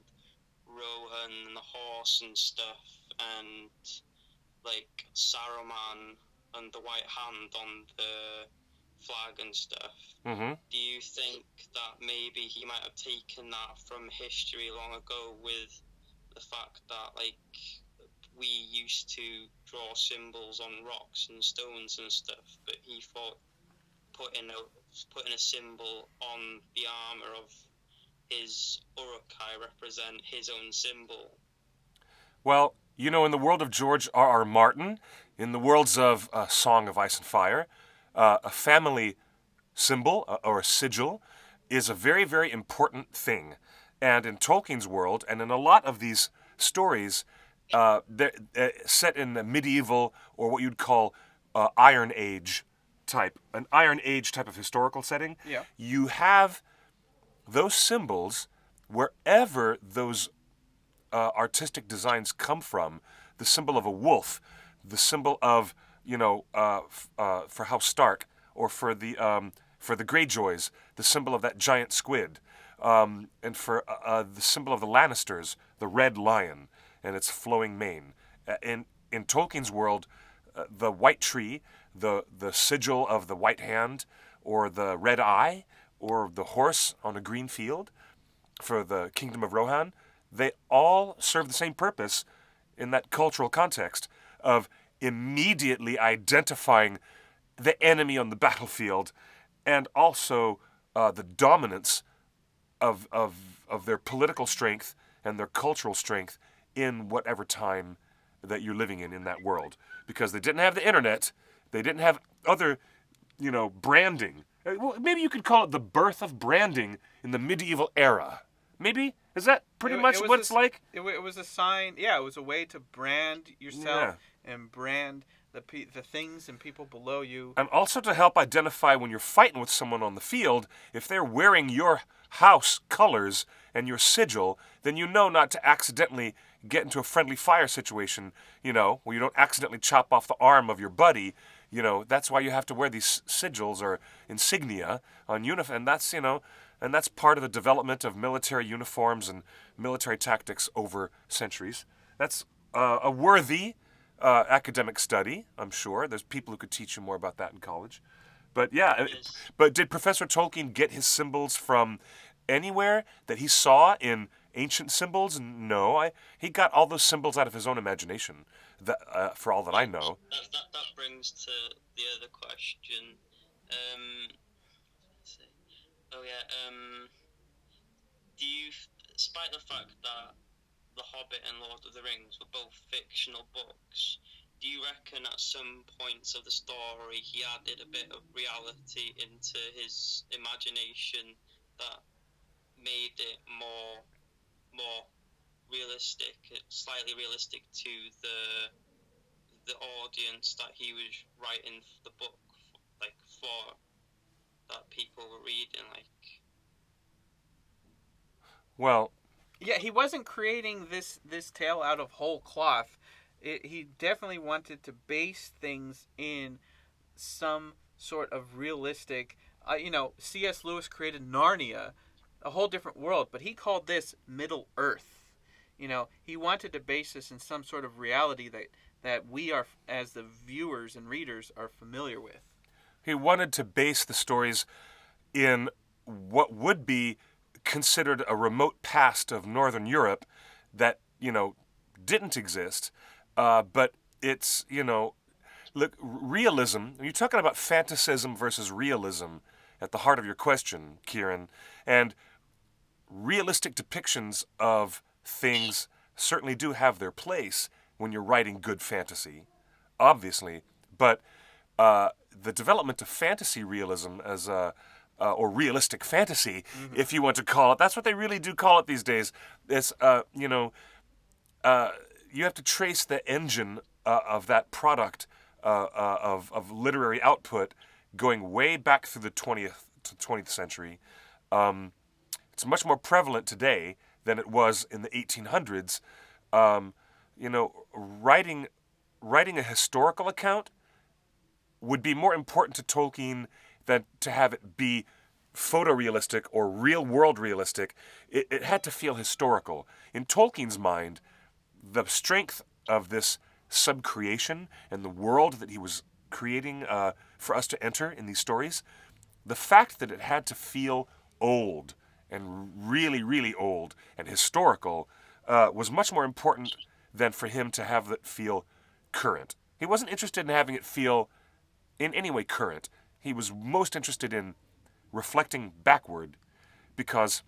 Rohan and the horse and stuff, and, Saruman and the white hand on the flag and stuff, do you think that maybe he might have taken that from history long ago with the fact that, we used to draw symbols on rocks and stones and stuff, but he thought putting a symbol on the armor of his Uruk-hai represent his own symbol? Well, in the world of George R.R. Martin, in the worlds of Song of Ice and Fire, a family symbol or a sigil is a very, very important thing. And in Tolkien's world, and in a lot of these stories, set in the medieval or what you'd call Iron Age type of historical setting, you have those symbols wherever those artistic designs come from. The symbol of a wolf, the symbol of for House Stark, or for the Greyjoys, the symbol of that giant squid, and for the symbol of the Lannisters, the red lion and its flowing mane. In Tolkien's world, the white tree, the sigil of the white hand, or the red eye, or the horse on a green field, for the kingdom of Rohan, they all serve the same purpose in that cultural context of immediately identifying the enemy on the battlefield, and also the dominance of their political strength and their cultural strength in whatever time that you're living in that world. Because they didn't have the internet, they didn't have other, branding. Well, maybe you could call it the birth of branding in the medieval era. Maybe? Is that pretty much what it's like? It was a sign. Yeah, it was a way to brand yourself and brand the things and people below you. And also to help identify when you're fighting with someone on the field, if they're wearing your house colors and your sigil, then you know not to accidentally get into a friendly fire situation, where you don't accidentally chop off the arm of your buddy. That's why you have to wear these sigils or insignia on uniform, and that's, and that's part of the development of military uniforms and military tactics over centuries. That's a worthy academic study, I'm sure. There's people who could teach you more about that in college. But yeah, but did Professor Tolkien get his symbols from anywhere that he saw in ancient symbols? No, he got all those symbols out of his own imagination. For all that I know. That brings to the other question. Let's see. Oh yeah. Do you, despite the fact that The Hobbit and Lord of the Rings were both fictional books, do you reckon at some points of the story he added a bit of reality into his imagination that made it more realistic, slightly realistic to the audience that he was writing the book for, that people were reading, Well, yeah, he wasn't creating this tale out of whole cloth. He definitely wanted to base things in some sort of realistic. C.S. Lewis created Narnia, a whole different world, but he called this Middle Earth. He wanted to base this in some sort of reality that we are, as the viewers and readers, are familiar with. He wanted to base the stories in what would be considered a remote past of Northern Europe that, didn't exist. But it's, look, realism, you're talking about fantasism versus realism at the heart of your question, Kieran. And realistic depictions of things certainly do have their place when you're writing good fantasy, obviously. But the development of fantasy realism as or realistic fantasy, if you want to call it, that's what they really do call it these days. It's, you have to trace the engine of that product of literary output going way back through the 20th century. It's much more prevalent today than it was in the 1800s. Writing a historical account would be more important to Tolkien than to have it be photorealistic or real-world realistic. It had to feel historical. In Tolkien's mind, the strength of this subcreation and the world that he was creating for us to enter in these stories, the fact that it had to feel old and really, really old and historical was much more important than for him to have it feel current. He wasn't interested in having it feel in any way current. He was most interested in reflecting backward because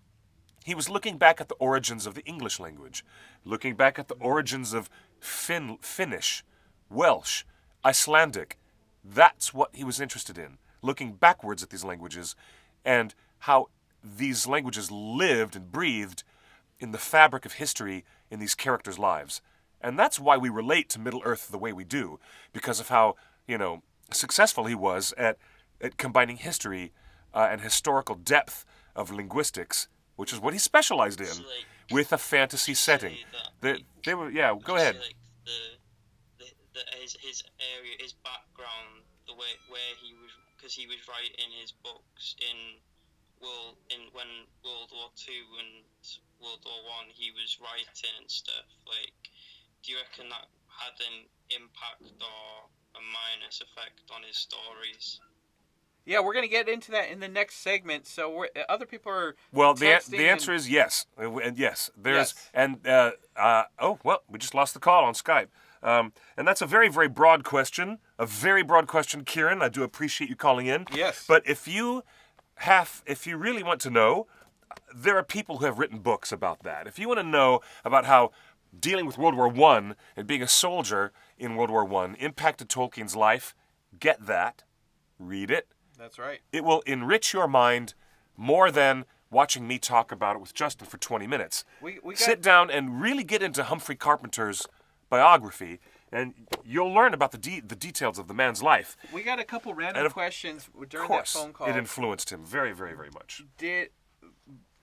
he was looking back at the origins of the English language, looking back at the origins of Finnish, Welsh, Icelandic. That's what he was interested in, looking backwards at these languages and how these languages lived and breathed in the fabric of history in these characters' lives. And that's why we relate to Middle-earth the way we do, because of how, successful he was at combining history and historical depth of linguistics, which is what he specialized in, with a fantasy setting. They were, go ahead. His area, his background, the way where he was, because he was writing his books when World War II and World War I, he was writing and stuff. Do you reckon that had an impact or a minus effect on his stories? Yeah, we're going to get into that in the next segment. So other people are the answer is yes. Yes. There's yes. And we just lost the call on Skype. And that's a very, very broad question. A very broad question, Kieran. I do appreciate you calling in. Yes. But if you really want to know, there are people who have written books about that. If you want to know about how dealing with World War I and being a soldier in World War I impacted Tolkien's life, get that. Read it. That's right. It will enrich your mind more than watching me talk about it with Justin for 20 minutes. Sit down and really get into Humphrey Carpenter's biography, and you'll learn about the details of the man's life. We got a couple random questions during that phone call. It influenced him very, very, very much.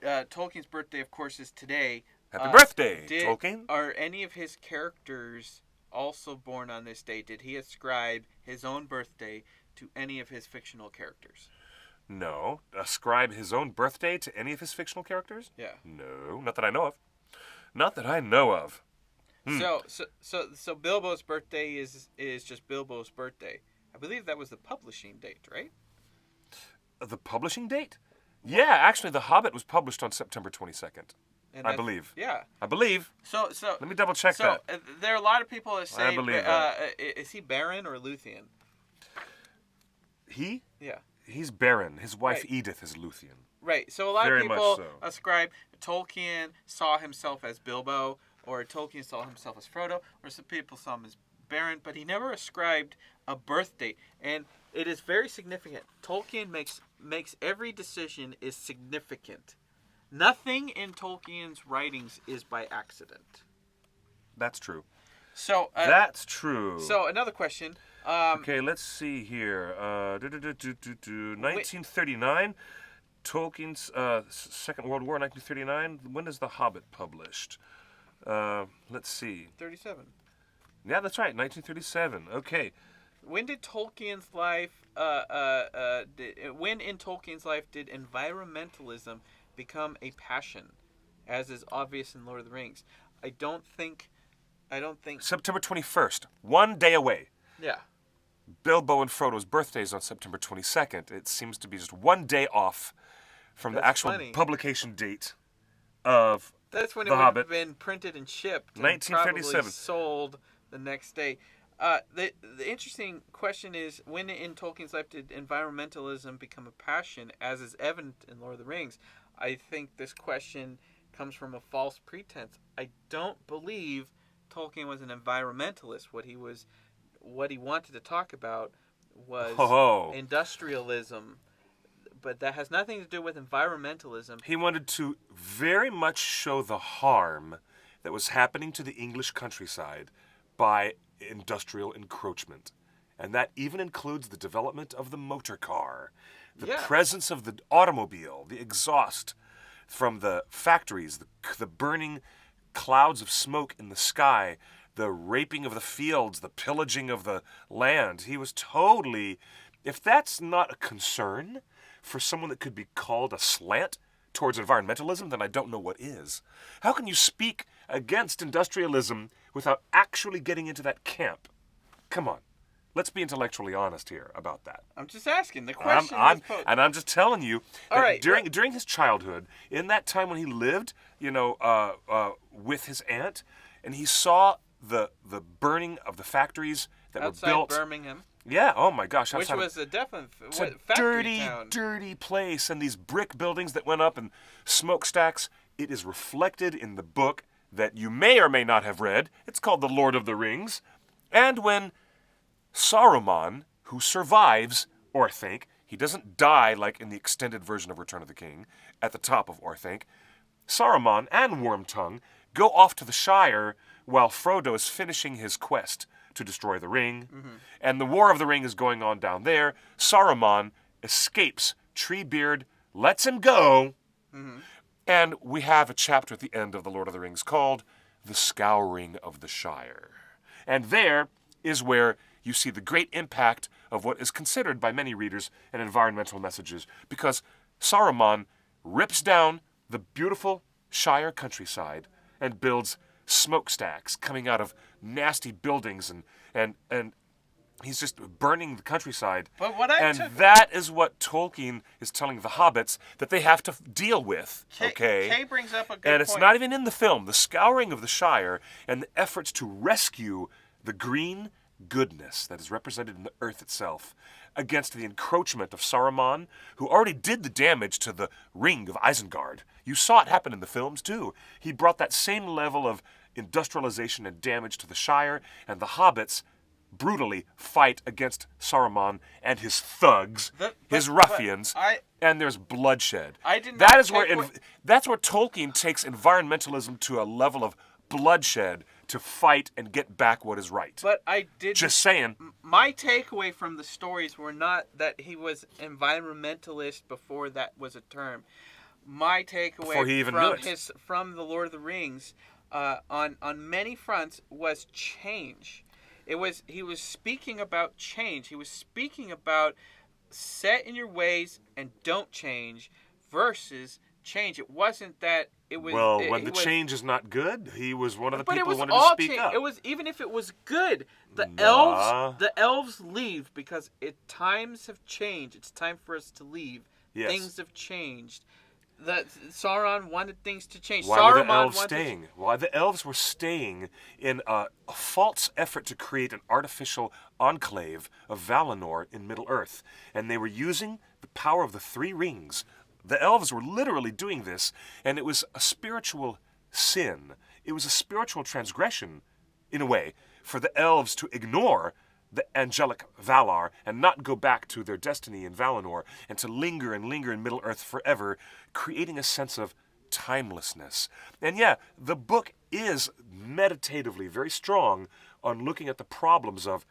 Tolkien's birthday, of course, is today. Happy birthday, Tolkien. Are any of his characters also born on this day? Did he ascribe his own birthday to any of his fictional characters? No. Ascribe his own birthday to any of his fictional characters? Yeah. No, not that I know of. Not that I know of. So Bilbo's birthday is just Bilbo's birthday. I believe that was the publishing date, right? The publishing date? Yeah, actually, The Hobbit was published on September 22nd. And I believe. Yeah. I believe. So let me double check that. There are a lot of people that say, I believe that. Is he Baron or Luthien? He? Yeah. He's Baron. His wife Right. Edith is Luthien. Right. So a lot Very of much people so. ascribe Tolkien saw himself as Bilbo, or Tolkien saw himself as Frodo, or some people saw him as Baron, but he never ascribed a birth date. And it is very significant. Tolkien makes every decision is significant. Nothing in Tolkien's writings is by accident. That's true. So That's true. So another question. Okay, let's see here. 1939, Tolkien's Second World War, 1939. When is The Hobbit published? Let's see. 37. Yeah, that's right, 1937. Okay. When did Tolkien's life? When in Tolkien's life did environmentalism become a passion, as is obvious in Lord of the Rings? I don't think. September 21st, 1 day away. Yeah. Bilbo and Frodo's birthdays on September 22nd. It seems to be just 1 day off from the actual funny. publication date of That's when it The would Hobbit. have been printed and shipped. And 1937. probably sold the next day. The interesting question is, when in Tolkien's life did environmentalism become a passion, as is evident in Lord of the Rings? I think this question comes from a false pretense. I don't believe Tolkien was an environmentalist. What he wanted to talk about was industrialism, but that has nothing to do with environmentalism. He wanted to very much show the harm that was happening to the English countryside by industrial encroachment. And that even includes the development of the motor car, the presence of the automobile, the exhaust from the factories, the burning clouds of smoke in the sky, the raping of the fields, the pillaging of the land. He was totally... If that's not a concern for someone that could be called a slant towards environmentalism, then I don't know what is. How can you speak against industrialism without actually getting into that camp? Come on. Let's be intellectually honest here about that. I'm just asking. The question is posed. And I'm just telling you that All right, during his childhood, in that time when he lived, with his aunt, and he saw the burning of the factories that outside were built. Birmingham. Yeah, oh my gosh. Which was a definite It's a factory town. dirty place, and these brick buildings that went up and smokestacks. It is reflected in the book that you may or may not have read. It's called The Lord of the Rings. And when Saruman, who survives Orthanc, he doesn't die like in the extended version of Return of the King, at the top of Orthanc. Saruman and Wormtongue go off to the Shire while Frodo is finishing his quest to destroy the ring. Mm-hmm. And the War of the Ring is going on down there. Saruman escapes. Treebeard lets him go. Mm-hmm. And we have a chapter at the end of The Lord of the Rings called The Scouring of the Shire. And there is where you see the great impact of what is considered by many readers an environmental messages, because Saruman rips down the beautiful Shire countryside and builds smokestacks coming out of nasty buildings, and he's just burning the countryside. But that is what Tolkien is telling the hobbits that they have to deal with. Kay brings up a good point. And it's not even in the film. The Scouring of the Shire and the efforts to rescue the green goodness that is represented in the earth itself against the encroachment of Saruman, who already did the damage to the Ring of Isengard. You saw it happen in the films, too. He brought that same level of industrialization and damage to the Shire, and the hobbits brutally fight against Saruman and his thugs, his ruffians, and there's bloodshed. That's where Tolkien takes environmentalism to a level of bloodshed to fight and get back what is right. But I did just saying. My takeaway from the stories were not that he was environmentalist before that was a term. My takeaway from the Lord of the Rings, on many fronts, was change. He was speaking about change. He was speaking about set in your ways and don't change versus change. It wasn't that it was. Well, it, when it the was, change is not good, he was one of the but people it was who wanted all to speak change. up. It was even if it was good. The Nah. elves leave because times have changed. It's time for us to leave. Yes. Things have changed. Sauron wanted things to change. Why were the elves staying? Why the elves were staying in a false effort to create an artificial enclave of Valinor in Middle-earth. And they were using the power of the three rings. The elves were literally doing this, and it was a spiritual sin. It was a spiritual transgression, in a way, for the elves to ignore the angelic Valar and not go back to their destiny in Valinor and to linger and linger in Middle-earth forever, creating a sense of timelessness. And yeah, the book is meditatively very strong on looking at the problems of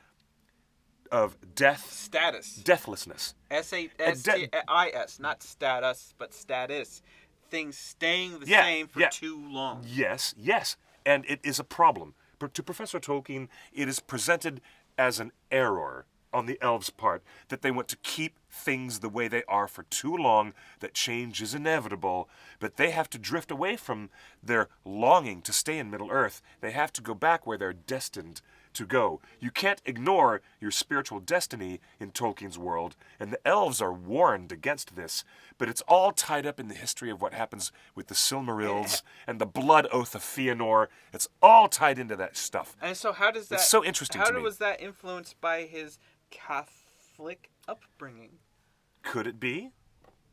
death, status, deathlessness. S-A-S-T-I-S, not status, but status. Things staying the same for too long. Yes, yes, and it is a problem. But to Professor Tolkien, it is presented as an error on the elves' part, that they want to keep things the way they are for too long, that change is inevitable, but they have to drift away from their longing to stay in Middle-earth. They have to go back where they're destined to go. You can't ignore your spiritual destiny in Tolkien's world, and the elves are warned against this, but it's all tied up in the history of what happens with the Silmarils and the blood oath of Fëanor. It's all tied into that stuff. And so how does that... It's so interesting to me. How was that influenced by his Catholic upbringing? Could it be?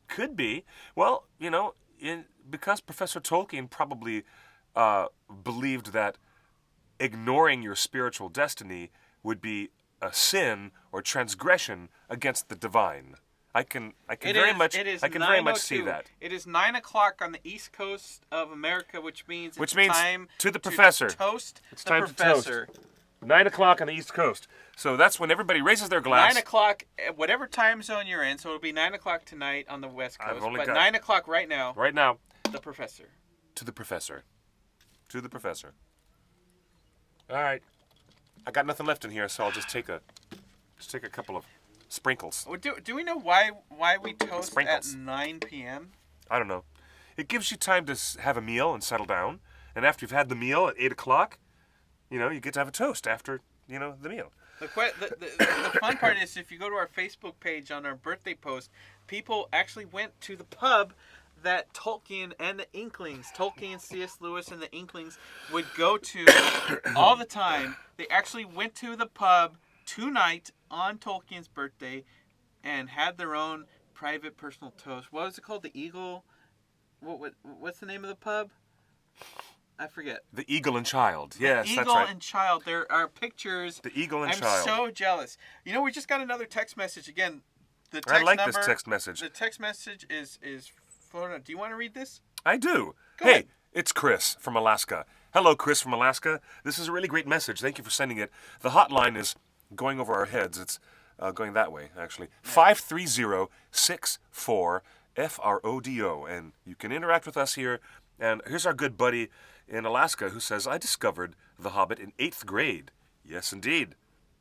Could be. Well, because Professor Tolkien probably believed that ignoring your spiritual destiny would be a sin or transgression against the divine. I can very much see that. It is 9:00 on the East Coast of America, which means time to the professor. Toast it's the time professor. To toast. 9:00 on the East Coast. So that's when everybody raises their glass. 9:00, whatever time zone you're in. So it'll be 9:00 tonight on the West Coast. But 9:00 right now. Right now. The professor. To the professor. To the professor. All right. I got nothing left in here, so I'll just take a couple of sprinkles. Do we know why we toast Sprinkles. at 9 p.m.? I don't know. It gives you time to have a meal and settle down. And after you've had the meal at 8 o'clock, you get to have a toast after, the meal. The fun part is if you go to our Facebook page on our birthday post, people actually went to the pub that Tolkien and the Inklings, Tolkien, C.S. Lewis, and the Inklings would go to all the time. They actually went to the pub tonight on Tolkien's birthday and had their own private personal toast. What was it called? The Eagle? What's the name of the pub? I forget. The Eagle and Child. Yes, that's right. Eagle and Child. There are pictures. The Eagle and I'm Child. so jealous. We just got another text message again. The text I like number, this text message. The text message is Florida. Do you want to read this? I do. Go ahead. It's Chris from Alaska. Hello, Chris from Alaska. This is a really great message. Thank you for sending it. The hotline is going over our heads. It's going that way, actually. 530-64-FRODO. And you can interact with us here. And here's our good buddy in Alaska who says, I discovered The Hobbit in 8th grade. Yes, indeed.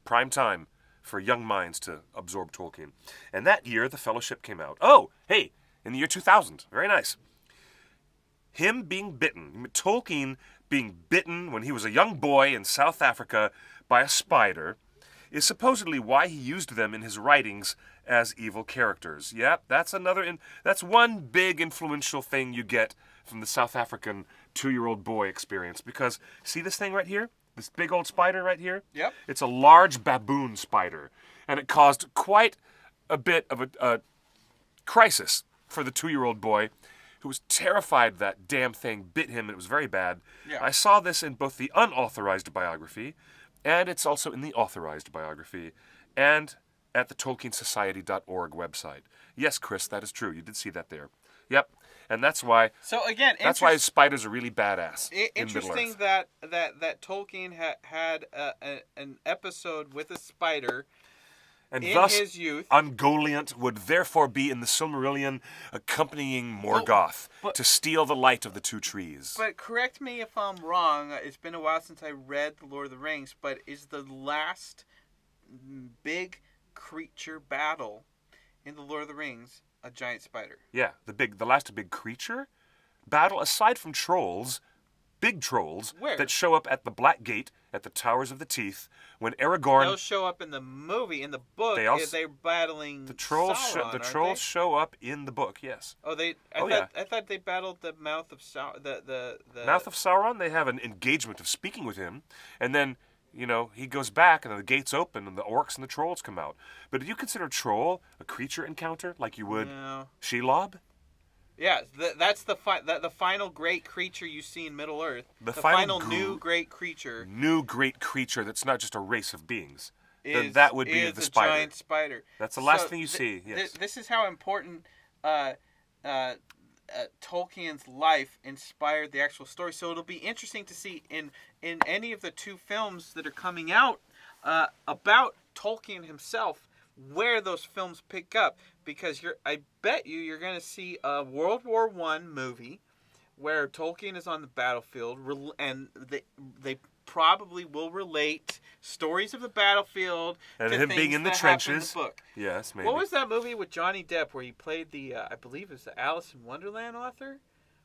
Prime time for young minds to absorb Tolkien. And that year, The Fellowship came out. Oh, hey, in the year 2000. Very nice. Him being bitten, Tolkien being bitten when he was a young boy in South Africa by a spider, is supposedly why he used them in his writings as evil characters. Yep, that's one big influential thing you get from the South African 2-year-old boy experience. Because, see this thing right here? This big old spider right here? Yep. It's a large baboon spider. And it caused quite a bit of a crisis for the 2-year-old boy who was terrified that damn thing bit him and it was very bad. Yeah. I saw this in both the unauthorized biography and it's also in the authorized biography and at the TolkienSociety.org website. Yes, Chris, that is true. You did see that there. Yep. And that's why. So again, that's why spiders are really badass. Interesting in Middle-earth. that Tolkien had an episode with a spider. And in thus, his youth, Ungoliant would therefore be in the Silmarillion accompanying Morgoth to steal the light of the two trees. But correct me if I'm wrong. It's been a while since I read The Lord of the Rings, but is the last big creature battle in The Lord of the Rings a giant spider. Yeah, the last big creature battle, aside from trolls, big trolls Where? that show up at the Black Gate at the Towers of the Teeth when Aragorn. They'll show up in the movie. In the book, they're battling the trolls. Sauron, The trolls show up in the book. Yes. Oh, I thought they battled the mouth of Sauron. The mouth of Sauron. They have an engagement of speaking with him, and then he goes back, and then the gates open, and the orcs and the trolls come out. But do you consider troll a creature encounter like you would Shelob? Yeah, that's the final great creature you see in Middle Earth. The final new great creature. New great creature that's not just a race of beings. Then that would be the spider. Giant spider. That's the last thing you see. Yes. This is how important Tolkien's life inspired the actual story. So it'll be interesting to see in any of the 2 films that are coming out about Tolkien himself, where those films pick up, because I bet you're going to see a World War I movie where Tolkien is on the battlefield, and they probably will relate stories of the battlefield and to him things being in the that trenches. happen in the book. Yes, maybe. What was that movie with Johnny Depp where he played the I believe it was the Alice in Wonderland author?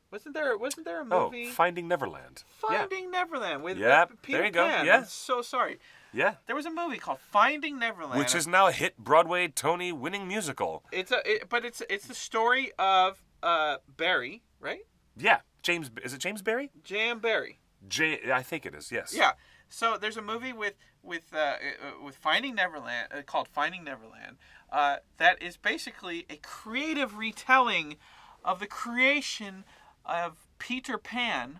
Wasn't there a movie? Oh, Finding Neverland. Finding Neverland with Peter there you go. Pan. Yeah. I'm so sorry. Yeah. There was a movie called Finding Neverland, which is now a hit Broadway Tony-winning musical. It's the story of Barry, right? Yeah. Is it James Barry? J.M. Barry. I think it is. Yes. Yeah. So there's a movie with Finding Neverland called Finding Neverland that is basically a creative retelling of the creation of Peter Pan,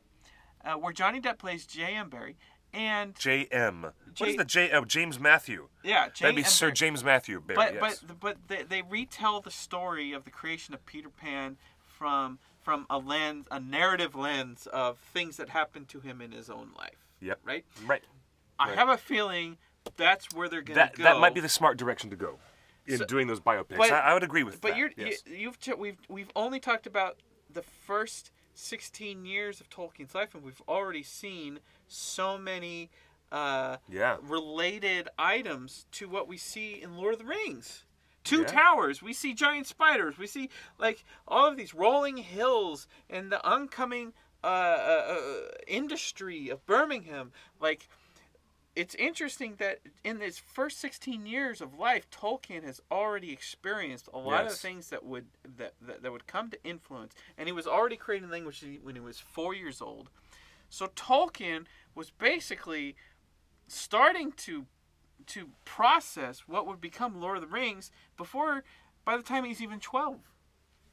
where Johnny Depp plays J.M. Barry. And J.M. What is the J? Oh, James Matthew. Yeah, that'd be Sir James Matthew Barry. But they retell the story of the creation of Peter Pan from a narrative lens of things that happened to him in his own life. Yep. Right. Right. I have a feeling that's where they're going to go. That might be the smart direction to go in doing those biopics. I would agree with that. But we've only talked about the first 16 years of Tolkien's life, and we've already seen so many related items to what we see in Lord of the Rings. Two towers. We see giant spiders. We see all of these rolling hills and the oncoming industry of Birmingham. It's interesting that in his first 16 years of life, Tolkien has already experienced a lot of things that would come to influence, and he was already creating language when he was 4 years old. So Tolkien was basically starting to process what would become Lord of the Rings by the time he's even 12.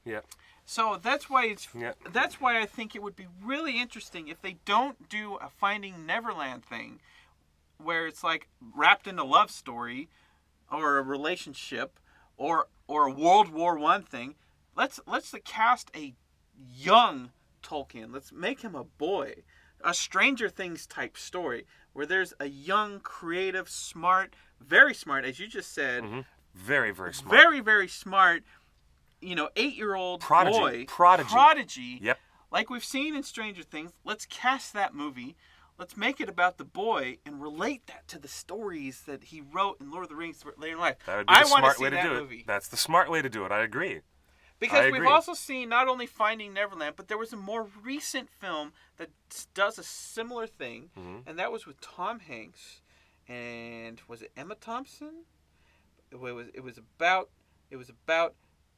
Yeah. So that's why I think it would be really interesting if they don't do a Finding Neverland thing, where it's wrapped in a love story, or a relationship, or a World War I thing. Let's cast a young Tolkien. Let's make him a boy, a Stranger Things type story, where there's a young, creative, smart, very smart, as you just said, very, very smart, very, very smart, 8-year-old boy, prodigy. Yep. Like we've seen in Stranger Things. Let's cast that movie. Let's make it about the boy and relate that to the stories that he wrote in Lord of the Rings later in life. That would be the smart way to do it. That's the smart way to do it. I agree. Because we've also seen not only Finding Neverland, but there was a more recent film that does a similar thing, and that was with Tom Hanks, and was it Emma Thompson? It was about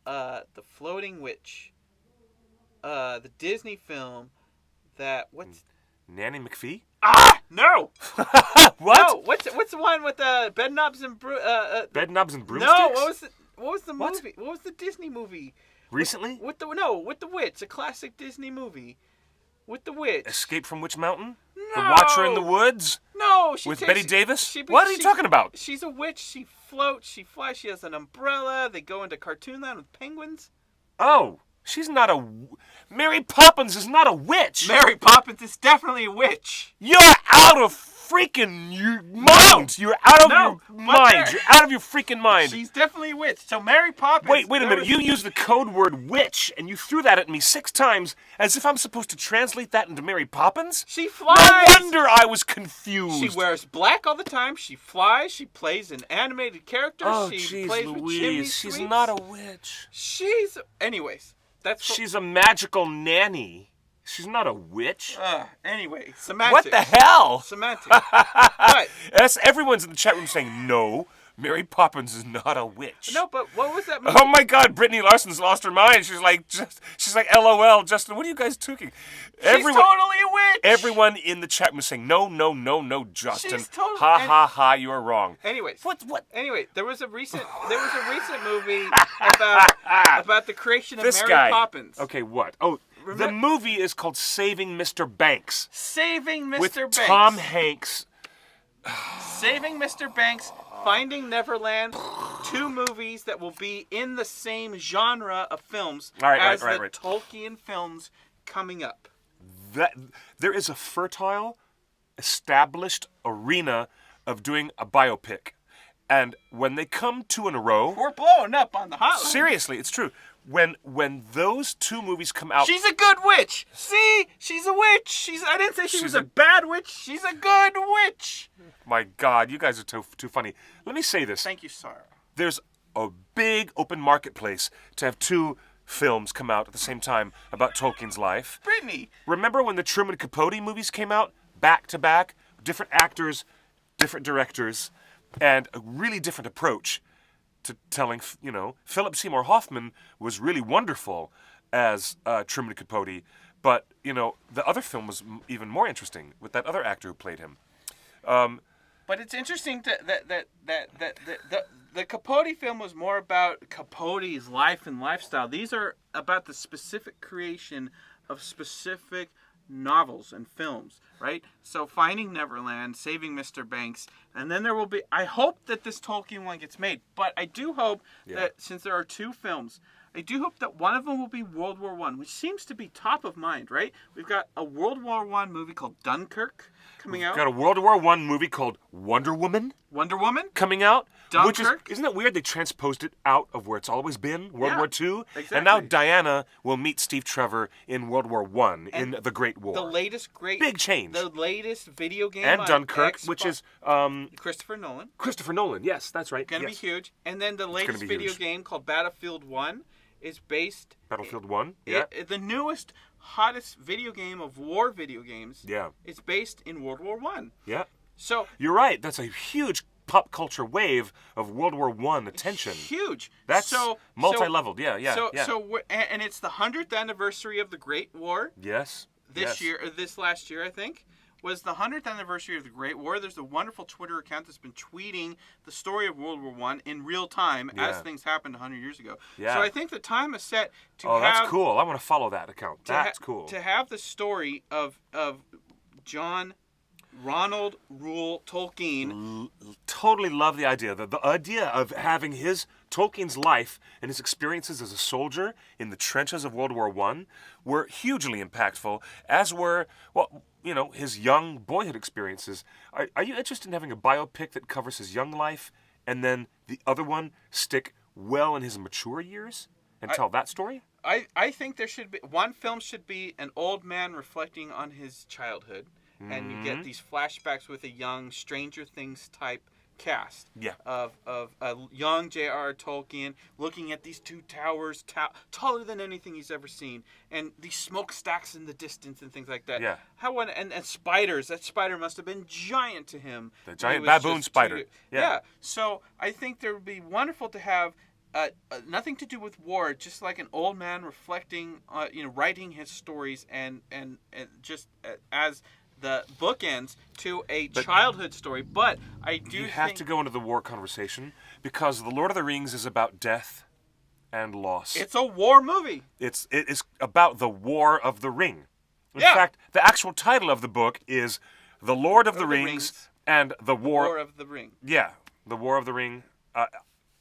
the Floating Witch, the Disney film that Nanny McPhee? Ah, no. What? No, what's the one with Bedknobs and Broomsticks? No, what was the movie? What was the Disney movie? Recently? With the witch, a classic Disney movie. With the witch. Escape from Witch Mountain? No. The Watcher in the Woods? No, with Betty Davis? What are you talking about? She's a witch. She floats. She flies. She has an umbrella. They go into cartoon land with penguins. Oh, she's not a... Mary Poppins is not a witch. Mary Poppins is definitely a witch. You're out of freaking mind. You're out of your mind. You're out of your freaking mind. She's definitely a witch. So Mary Poppins. Wait a minute. You used the code word witch, and you threw that at me 6 times as if I'm supposed to translate that into Mary Poppins? She flies. No wonder I was confused. She wears black all the time. She flies. She plays an animated character. Oh, she jeez, plays with chimney Louise. She's sweeps. not a witch. Anyways. She's a magical nanny. She's not a witch. Anyway, semantics. What the hell? Semantics. But Everyone's in the chat room saying, no, Mary Poppins is not a witch. no, but what was that movie? Oh my God, Brittany Larson's lost her mind. She's like, LOL, Justin, what are you guys talking? She's totally a witch. Everyone in the chat room is saying, no, Justin. She's totally. Ha, you are wrong. Anyways. What? Anyway, there was a recent movie about the creation of This Mary guy. Poppins. Okay, what? Oh, the movie is called Saving Mr. Banks. Saving Mr. With Banks. Tom Hanks. Saving Mr. Banks, Finding Neverland, 2 movies that will be in the same genre of films as the Tolkien films coming up. There is a fertile, established arena of doing a biopic. And when they come 2 in a row... We're blowing up on the hotline. Seriously, it's true. When those 2 movies come out... She's a good witch. See? She's a witch. I didn't say she was a bad witch. She's a good witch. My God, you guys are too funny. Let me say this. Thank you, Sarah. There's a big open marketplace to have 2 films come out at the same time about Tolkien's life. Brittany. Remember when the Truman Capote movies came out? Back to back? Different actors, different directors, and a really different approach to telling, Philip Seymour Hoffman was really wonderful as Truman Capote, but, the other film was even more interesting with that other actor who played him. But it's interesting that the Capote film was more about Capote's life and lifestyle. These are about the specific creation of specific novels and films, right? So Finding Neverland, Saving Mr. Banks, and then there will be... I hope that this Tolkien one gets made, but I do hope that since there are 2 films, I do hope that one of them will be World War I, which seems to be top of mind, right? We've got a World War I movie called Dunkirk coming out. We've got a World War I movie called Wonder Woman. Wonder Woman? Coming out. Dunkirk. Isn't it weird they transposed it out of where it's always been, World War II? Exactly. And now Diana will meet Steve Trevor in World War I, in the Great War. The latest big change. The latest video game and on Dunkirk, Xbox, which is Christopher Nolan. Christopher Nolan, yes, that's right. Gonna be huge. And then the latest video game called Battlefield 1 is based... Battlefield 1? Yeah. The newest, hottest video game of war video games. Yeah. It's based in World War I. Yeah. So... You're right. That's a huge pop culture wave of World War I attention. Huge. That's multi-leveled. Yeah. And it's the 100th anniversary of the Great War. Yes. This last year, I think, was the 100th anniversary of the Great War. There's a wonderful Twitter account that's been tweeting the story of World War I in real time as things happened 100 years ago. Yeah. So I think the time is set to have... Oh, that's cool. I want to follow that account. That's cool. To have the story of John Ronald Reuel Tolkien. Totally love the idea. The idea of having Tolkien's life and his experiences as a soldier in the trenches of World War I were hugely impactful, as were, his young boyhood experiences. Are you interested in having a biopic that covers his young life and then the other one stick well in his mature years and tell that story? I think there should be... One film should be an old man reflecting on his childhood. And you get these flashbacks with a young Stranger Things type cast of a young J.R.R. Tolkien looking at these 2 towers taller than anything he's ever seen, and these smokestacks in the distance and things like that. Yeah. And spiders. That spider must have been giant to him. The giant baboon spider. Yeah. So I think there would be wonderful to have nothing to do with war, just like an old man reflecting, writing his stories and just as the bookends to a childhood story. But I do think... You have to go into the war conversation because The Lord of the Rings is about death and loss. It's a war movie. It is about the War of the Ring. In fact, the actual title of the book is The Lord of the Rings and the War of the Ring. Yeah, The War of the Ring.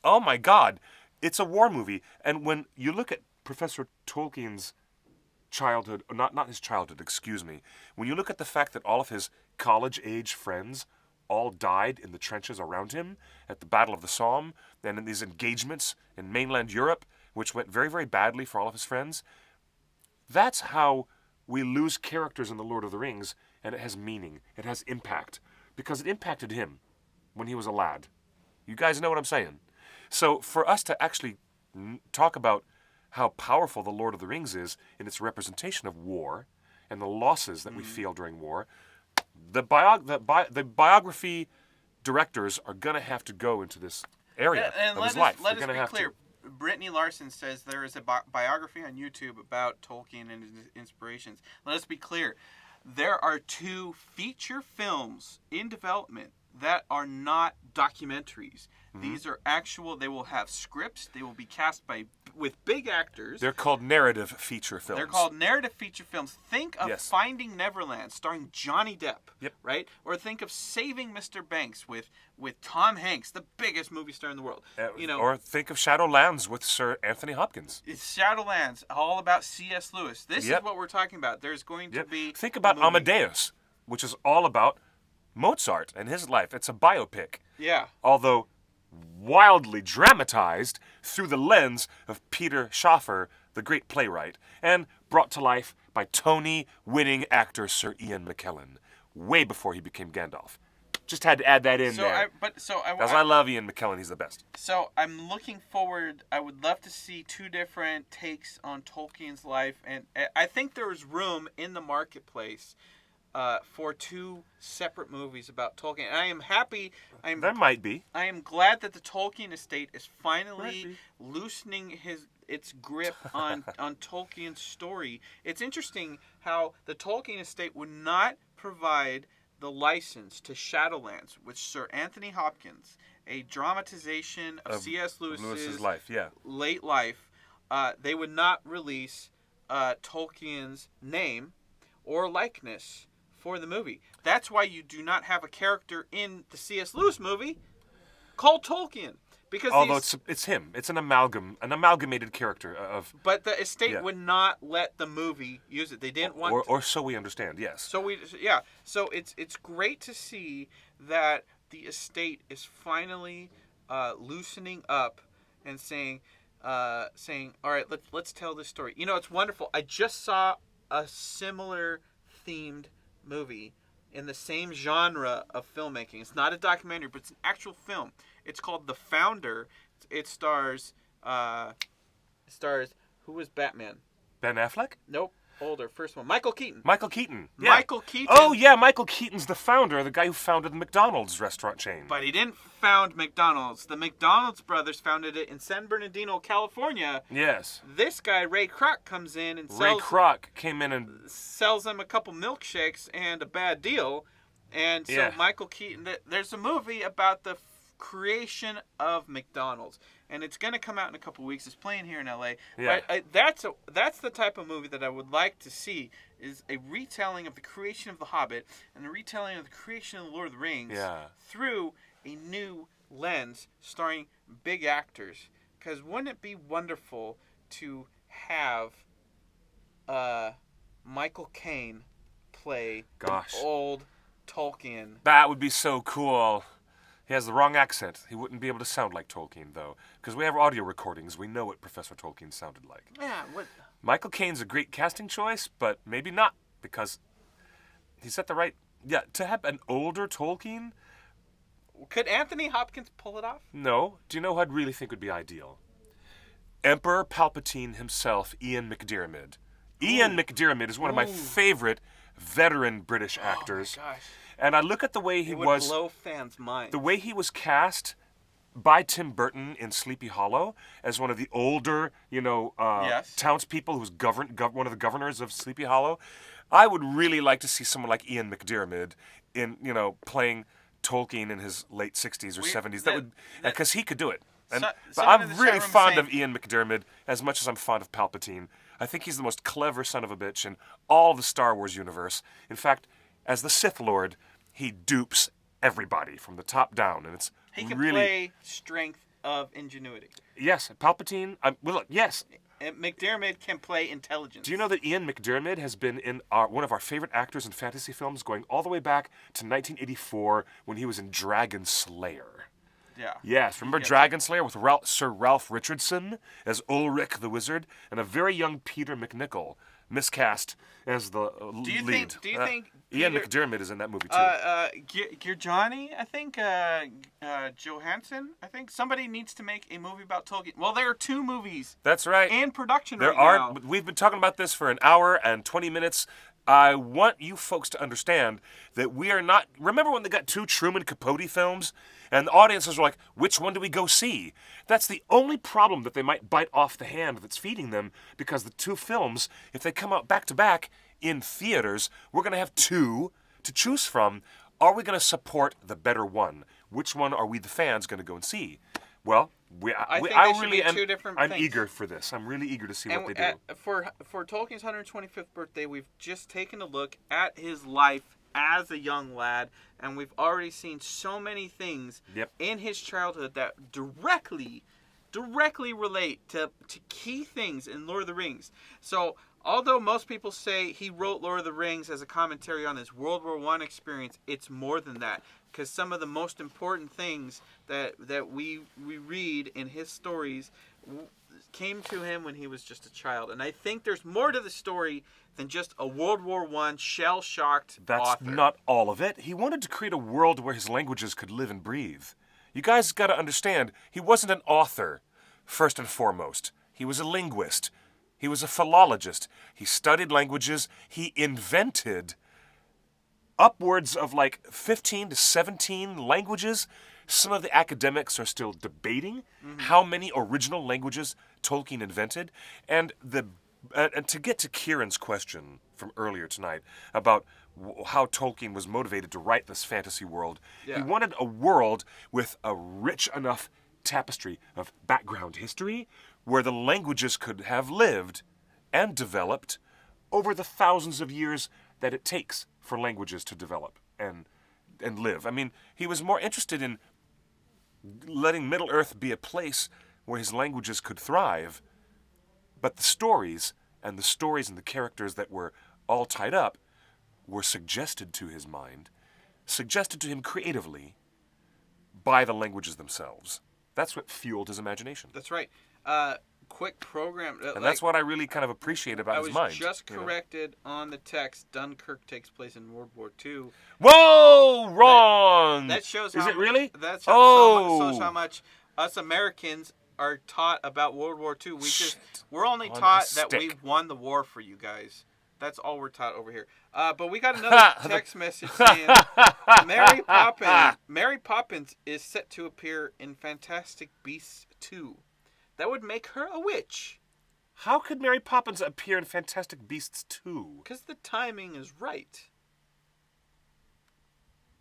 Oh my God. It's a war movie. And when you look at Professor Tolkien's childhood, not his childhood, excuse me. When you look at the fact that all of his college-age friends all died in the trenches around him at the Battle of the Somme and in these engagements in mainland Europe, which went very, very badly for all of his friends, that's how we lose characters in The Lord of the Rings, and it has meaning. It has impact. Because it impacted him when he was a lad. You guys know what I'm saying? So for us to actually talk about how powerful The Lord of the Rings is in its representation of war and the losses that we feel during war, the biography directors are going to have to go into this area of his life. Let us be clear. Brittany Larson says there is a biography on YouTube about Tolkien and his inspirations. Let us be clear. There are 2 feature films in development that are not documentaries. These are actual. They will have scripts. They will be cast with big actors. They're called narrative feature films. They're called narrative feature films. Think of Finding Neverland, starring Johnny Depp. Yep. Right? Or think of Saving Mr. Banks with Tom Hanks, the biggest movie star in the world. Or think of Shadowlands with Sir Anthony Hopkins. It's Shadowlands, all about C.S. Lewis. This is what we're talking about. There's going to be. Think about Amadeus, which is all about Mozart and his life. It's a biopic. Yeah. Although wildly dramatized through the lens of Peter Schaffer, the great playwright, and brought to life by Tony-winning actor Sir Ian McKellen, way before he became Gandalf. Just had to add that in there. Because I love Ian McKellen, he's the best. So I'm looking forward. I would love to see 2 different takes on Tolkien's life, and I think there is room in the marketplace for 2 separate movies about Tolkien. And I am happy. There might be. I am glad that the Tolkien estate is finally loosening its grip on Tolkien's story. It's interesting how the Tolkien estate would not provide the license to Shadowlands, which Sir Anthony Hopkins, a dramatization of C.S. Lewis's life, late life. They would not release Tolkien's name or likeness for the movie. That's why you do not have a character in the C.S. Lewis movie called Tolkien. Because although it's him. It's an amalgamated character of... But the estate would not let the movie use it. They didn't want... Or so we understand, yes. So it's great to see that the estate is finally loosening up and saying, all right, let's tell this story. It's wonderful. I just saw a similar themed movie in the same genre of filmmaking. It's not a documentary, but it's an actual film. It's called The Founder. It stars who was Batman? Ben Affleck? Nope. Older. First one. Michael Keaton. Michael Keaton. Yeah. Michael Keaton. Oh, yeah. Michael Keaton's the founder, the guy who founded the McDonald's restaurant chain. But he didn't found McDonald's. The McDonald's brothers founded it in San Bernardino, California. Yes. This guy, Ray Kroc, comes in and Ray Kroc came in and sells them a couple milkshakes and a bad deal. And so Michael Keaton, there's a movie about the creation of McDonald's, and it's going to come out in a couple weeks. It's playing here in LA. Yeah. That's the type of movie that I would like to see, is a retelling of the creation of The Hobbit and a retelling of the creation of The Lord of the Rings through a new lens starring big actors. Because wouldn't it be wonderful to have Michael Caine play old Tolkien? That would be so cool. He has the wrong accent. He wouldn't be able to sound like Tolkien, though. Because we have audio recordings. We know what Professor Tolkien sounded like. Yeah, Michael Caine's a great casting choice, but maybe not. Because he's at the right... Yeah, to have an older Tolkien... Could Anthony Hopkins pull it off? No. Do you know who I'd really think would be ideal? Emperor Palpatine himself, Ian McDiarmid. Ooh. Ian McDiarmid is one of my favorite veteran British actors. Oh, my gosh. And I look at the way it would blow fans' minds. The way he was cast by Tim Burton in Sleepy Hollow as one of the older, townspeople who's one of the governors of Sleepy Hollow. I would really like to see someone like Ian McDiarmid in, playing Tolkien in his late 60s or 70s. That would, because he could do it. But I'm really fond of Ian McDiarmid as much as I'm fond of Palpatine. I think he's the most clever son of a bitch in all the Star Wars universe. In fact, as the Sith Lord, he dupes everybody from the top down, and he can play strength of ingenuity. Yes, Palpatine. Yes, McDiarmid can play intelligence. Do you know that Ian McDiarmid has been in one of our favorite actors in fantasy films going all the way back to 1984 when he was in Dragon Slayer? Yeah. Yes, remember Dragon Slayer with Sir Ralph Richardson as Ulrich the Wizard and a very young Peter McNichol miscast as the lead. Do you think Ian Peter, McDiarmid is in that movie too? Girjani, I think, Johansson, I think somebody needs to make a movie about Tolkien. Well, there are 2 movies. That's right. In production There right are. now. We've been talking about this for an hour and 20 minutes. I want you folks to understand that we are not. Remember when they got 2 Truman Capote films, and the audiences were like, "Which one do we go see?" That's the only problem that they might bite off the hand that's feeding them, because the 2 films, if they come out back to back in theaters, we're going to have 2 to choose from. Are we going to support the better one? Which one are we, the fans, going to go and see? Well, I think they should be 2 different I'm things. eager for this. I'm really eager to see what they do. For Tolkien's 125th birthday, we've just taken a look at his life as a young lad, and we've already seen so many things in his childhood that directly relate to key things in Lord of the Rings. So, although most people say he wrote Lord of the Rings as a commentary on his World War I experience, it's more than that. Because some of the most important things that we read in his stories came to him when he was just a child. And I think there's more to the story than just a World War I shell-shocked author. That's not all of it. He wanted to create a world where his languages could live and breathe. You guys got to understand, he wasn't an author, first and foremost. He was a linguist. He was a philologist. He studied languages. He invented upwards of like 15 to 17 languages. Some of the academics are still debating how many original languages Tolkien invented. And to get to Kieran's question from earlier tonight about how Tolkien was motivated to write this fantasy world, he wanted a world with a rich enough tapestry of background history where the languages could have lived and developed over the thousands of years that it takes for languages to develop and live. I mean, he was more interested in letting Middle-earth be a place where his languages could thrive, but the stories and the characters that were all tied up were suggested to his mind, suggested to him creatively by the languages themselves. That's what fueled his imagination. That's right. Quick program. And that's what I really kind of appreciate about his mind. I was just corrected on the text. Dunkirk takes place in World War II. Whoa! Wrong! That shows how Is it really? That shows how much us Americans are taught about World War II. We're only taught that we won the war for you guys. That's all we're taught over here. But we got another text message saying Mary Poppins is set to appear in Fantastic Beasts 2. That would make her a witch. How could Mary Poppins appear in Fantastic Beasts 2? Because the timing is right.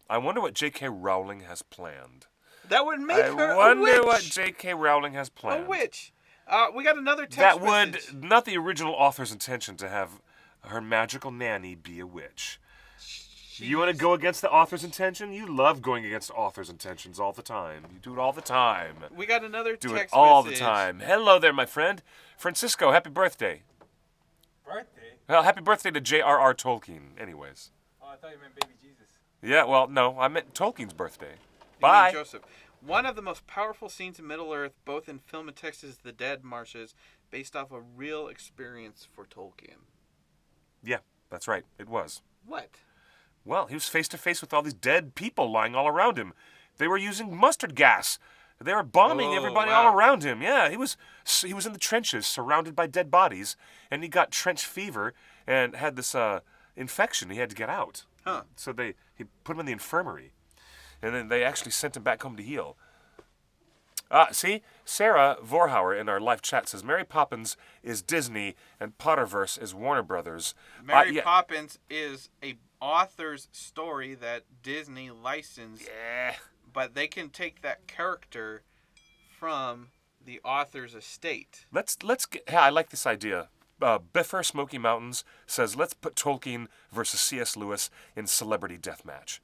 I wonder what J.K. Rowling has planned. That would make her a witch. I wonder what J.K. Rowling has planned. A witch. We got another text that message. Would not the original author's intention to have her magical nanny be a witch. Jeez. You want to go against the author's intention? You love going against author's intentions all the time. You do it all the time. We got another text message. Do it all the time. Hello there, my friend. Francisco, happy birthday. Birthday? Well, happy birthday to J.R.R. Tolkien, anyways. Oh, I thought you meant baby Jesus. Yeah, well, no, I meant Tolkien's birthday. You Bye. Joseph. One of the most powerful scenes in Middle-earth, both in film and text, is the Dead Marshes, based off a real experience for Tolkien. Yeah, that's right. It was. What? Well, he was face to face with all these dead people lying all around him. They were using mustard gas. They were bombing everybody all around him. Yeah, he was in the trenches, surrounded by dead bodies, and he got trench fever and had this infection. He had to get out. Huh. So he put him in the infirmary, and then they actually sent him back home to heal. See, Sarah Vorhauer in our live chat says Mary Poppins is Disney and Potterverse is Warner Brothers. Mary Poppins is a author's story that Disney licensed. Yeah. But they can take that character from the author's estate. Let's get. I like this idea. Biffer Smoky Mountains says let's put Tolkien versus C.S. Lewis in celebrity deathmatch.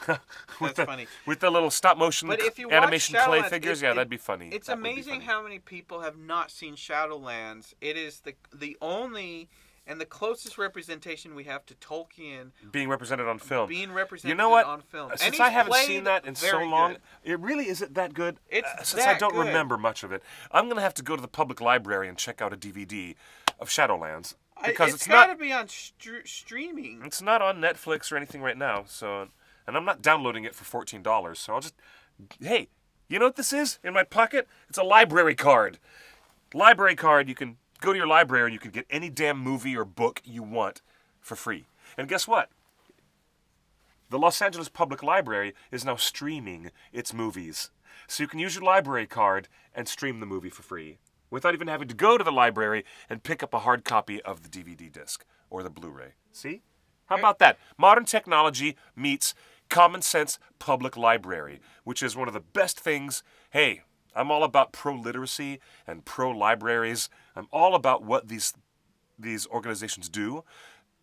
That's funny. With the little stop motion But if you watch animation clay Shadowlands, figures, that'd be funny. It's That would be amazing funny. how many people have not seen Shadowlands. It is the only and the closest representation we have to Tolkien being represented on film. being represented You know what? on film. And Since he's I haven't played seen that in so very long, good. it really isn't that good. It's since I that don't good. remember much of it, I'm gonna have to go to the public library and check out a DVD of Shadowlands because it's it's got not. to be on streaming. It's not on Netflix or anything right now. So, and I'm not downloading it for $14. So I'll just, hey, you know what this is in my pocket? It's a library card. Library card. You can go to your library and you can get any damn movie or book you want for free. And guess what? The Los Angeles Public Library is now streaming its movies. So you can use your library card and stream the movie for free without even having to go to the library and pick up a hard copy of the DVD disc or the Blu-ray. See? How about that? Modern technology meets common sense public library, which is one of the best things. Hey, I'm all about pro-literacy and pro-libraries. I'm all about what these organizations do.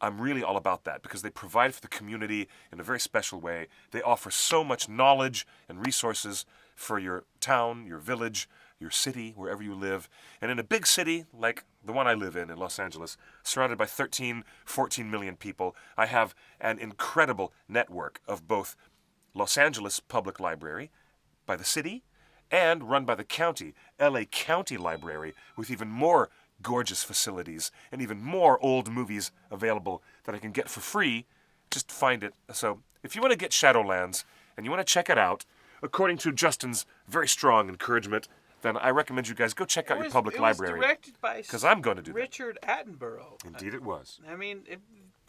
I'm really all about that because they provide for the community in a very special way. They offer so much knowledge and resources for your town, your village, your city, wherever you live. And in a big city like the one I live in Los Angeles, surrounded by 13, 14 million people, I have an incredible network of both Los Angeles Public Library by the city and run by the county, LA County Library, with even more gorgeous facilities and even more old movies available that I can get for free. Just find it. So if you want to get Shadowlands and you want to check it out, according to Justin's very strong encouragement, then I recommend you guys go check out your public library. It was directed by because I'm going to do Richard Attenborough. Indeed it was. I mean,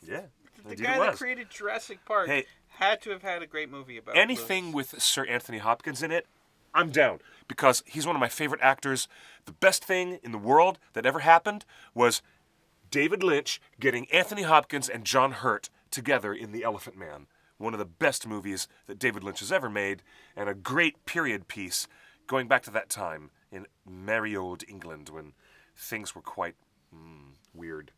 Yeah. the Indeed guy it that was. created Jurassic Park Hey, had to have had a great movie about anything Bruce. with Sir Anthony Hopkins in it, I'm down. Because he's one of my favorite actors. The best thing in the world that ever happened was David Lynch getting Anthony Hopkins and John Hurt together in The Elephant Man. One of the best movies that David Lynch has ever made, and a great period piece going back to that time in merry old England when things were quite weird.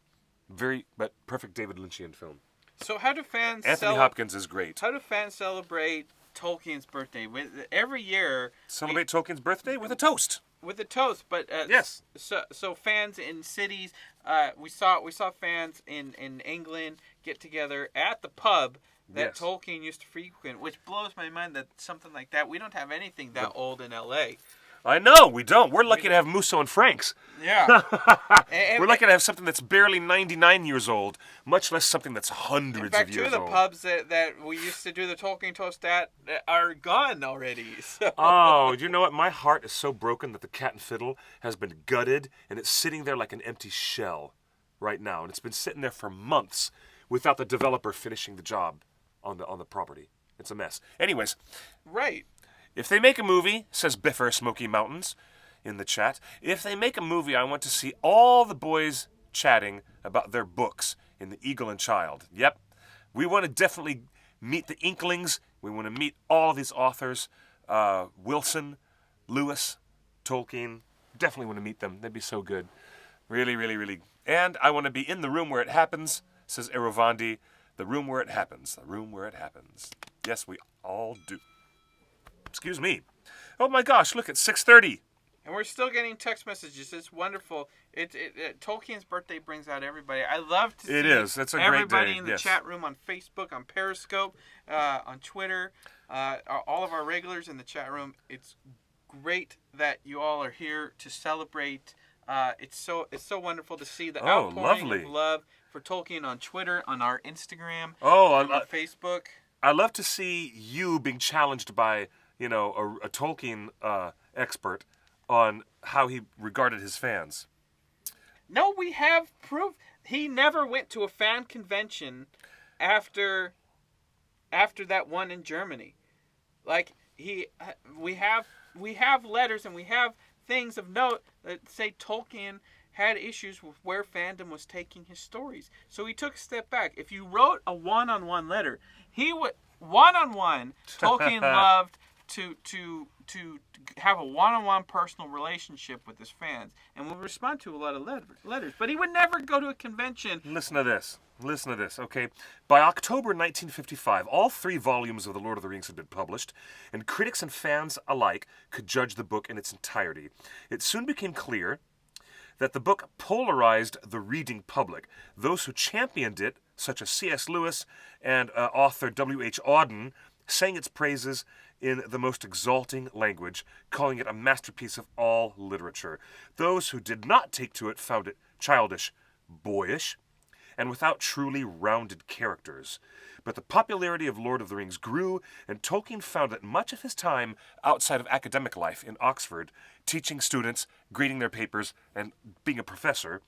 But perfect David Lynchian film. So how do fans Anthony Hopkins is great. How do fans celebrate Tolkien's birthday? Every year Celebrate Tolkien's birthday with a toast. with a toast, but Yes. So fans in cities, we saw fans in England get together at the pub that Yes. Tolkien used to frequent, which blows my mind that something like that. We don't have anything that old in L.A. I know, we don't. We're lucky to have Musso and Franks. Yeah, We're lucky to have something that's barely 99 years old, much less something that's hundreds in fact, of two years of the old. pubs that we used to do the Tolkien toast at are gone already. So. Oh, you know what? My heart is so broken that the Cat and Fiddle has been gutted, and it's sitting there like an empty shell right now. And it's been sitting there for months without the developer finishing the job on the property. It's a mess. Anyways, Right. if they make a movie, says Biffer Smoky Mountains in the chat, if they make a movie, I want to see all the boys chatting about their books in The Eagle and Child. Yep. We want to definitely meet the Inklings. We want to meet all these authors. Wilson, Lewis, Tolkien. Definitely want to meet them. They'd be so good. Really, really, really. And I want to be in the room where it happens, says Erovandi. The room where it happens. The room where it happens. Yes, we all do. Excuse me. Oh my gosh, look, it's 6:30. And we're still getting text messages. It's wonderful. Tolkien's birthday brings out everybody. I love to see It is. It's a great everybody day, in the yes. chat room on Facebook, on Periscope, on Twitter, all of our regulars in the chat room. It's great that you all are here to celebrate. It's so wonderful to see the outpouring lovely. of love for Tolkien on Twitter, on our Instagram, Oh, on our Facebook. I love to see you being challenged by, a Tolkien expert on how he regarded his fans. No, we have proof. He never went to a fan convention after that one in Germany. Like we have letters and we have things of note that say Tolkien had issues with where fandom was taking his stories. So he took a step back. If you wrote a one-on-one letter, he would one-on-one. Tolkien loved to have a one-on-one personal relationship with his fans and would respond to a lot of letters. But he would never go to a convention. Listen to this. Listen to this, okay? By October 1955, all 3 volumes of The Lord of the Rings had been published, and critics and fans alike could judge the book in its entirety. It soon became clear that the book polarized the reading public. Those who championed it, such as C.S. Lewis and author W.H. Auden, sang its praises in the most exalting language, calling it a masterpiece of all literature. Those who did not take to it found it childish, boyish, and without truly rounded characters. But the popularity of Lord of the Rings grew, and Tolkien found that much of his time outside of academic life in Oxford, teaching students, grading their papers, and being a professor,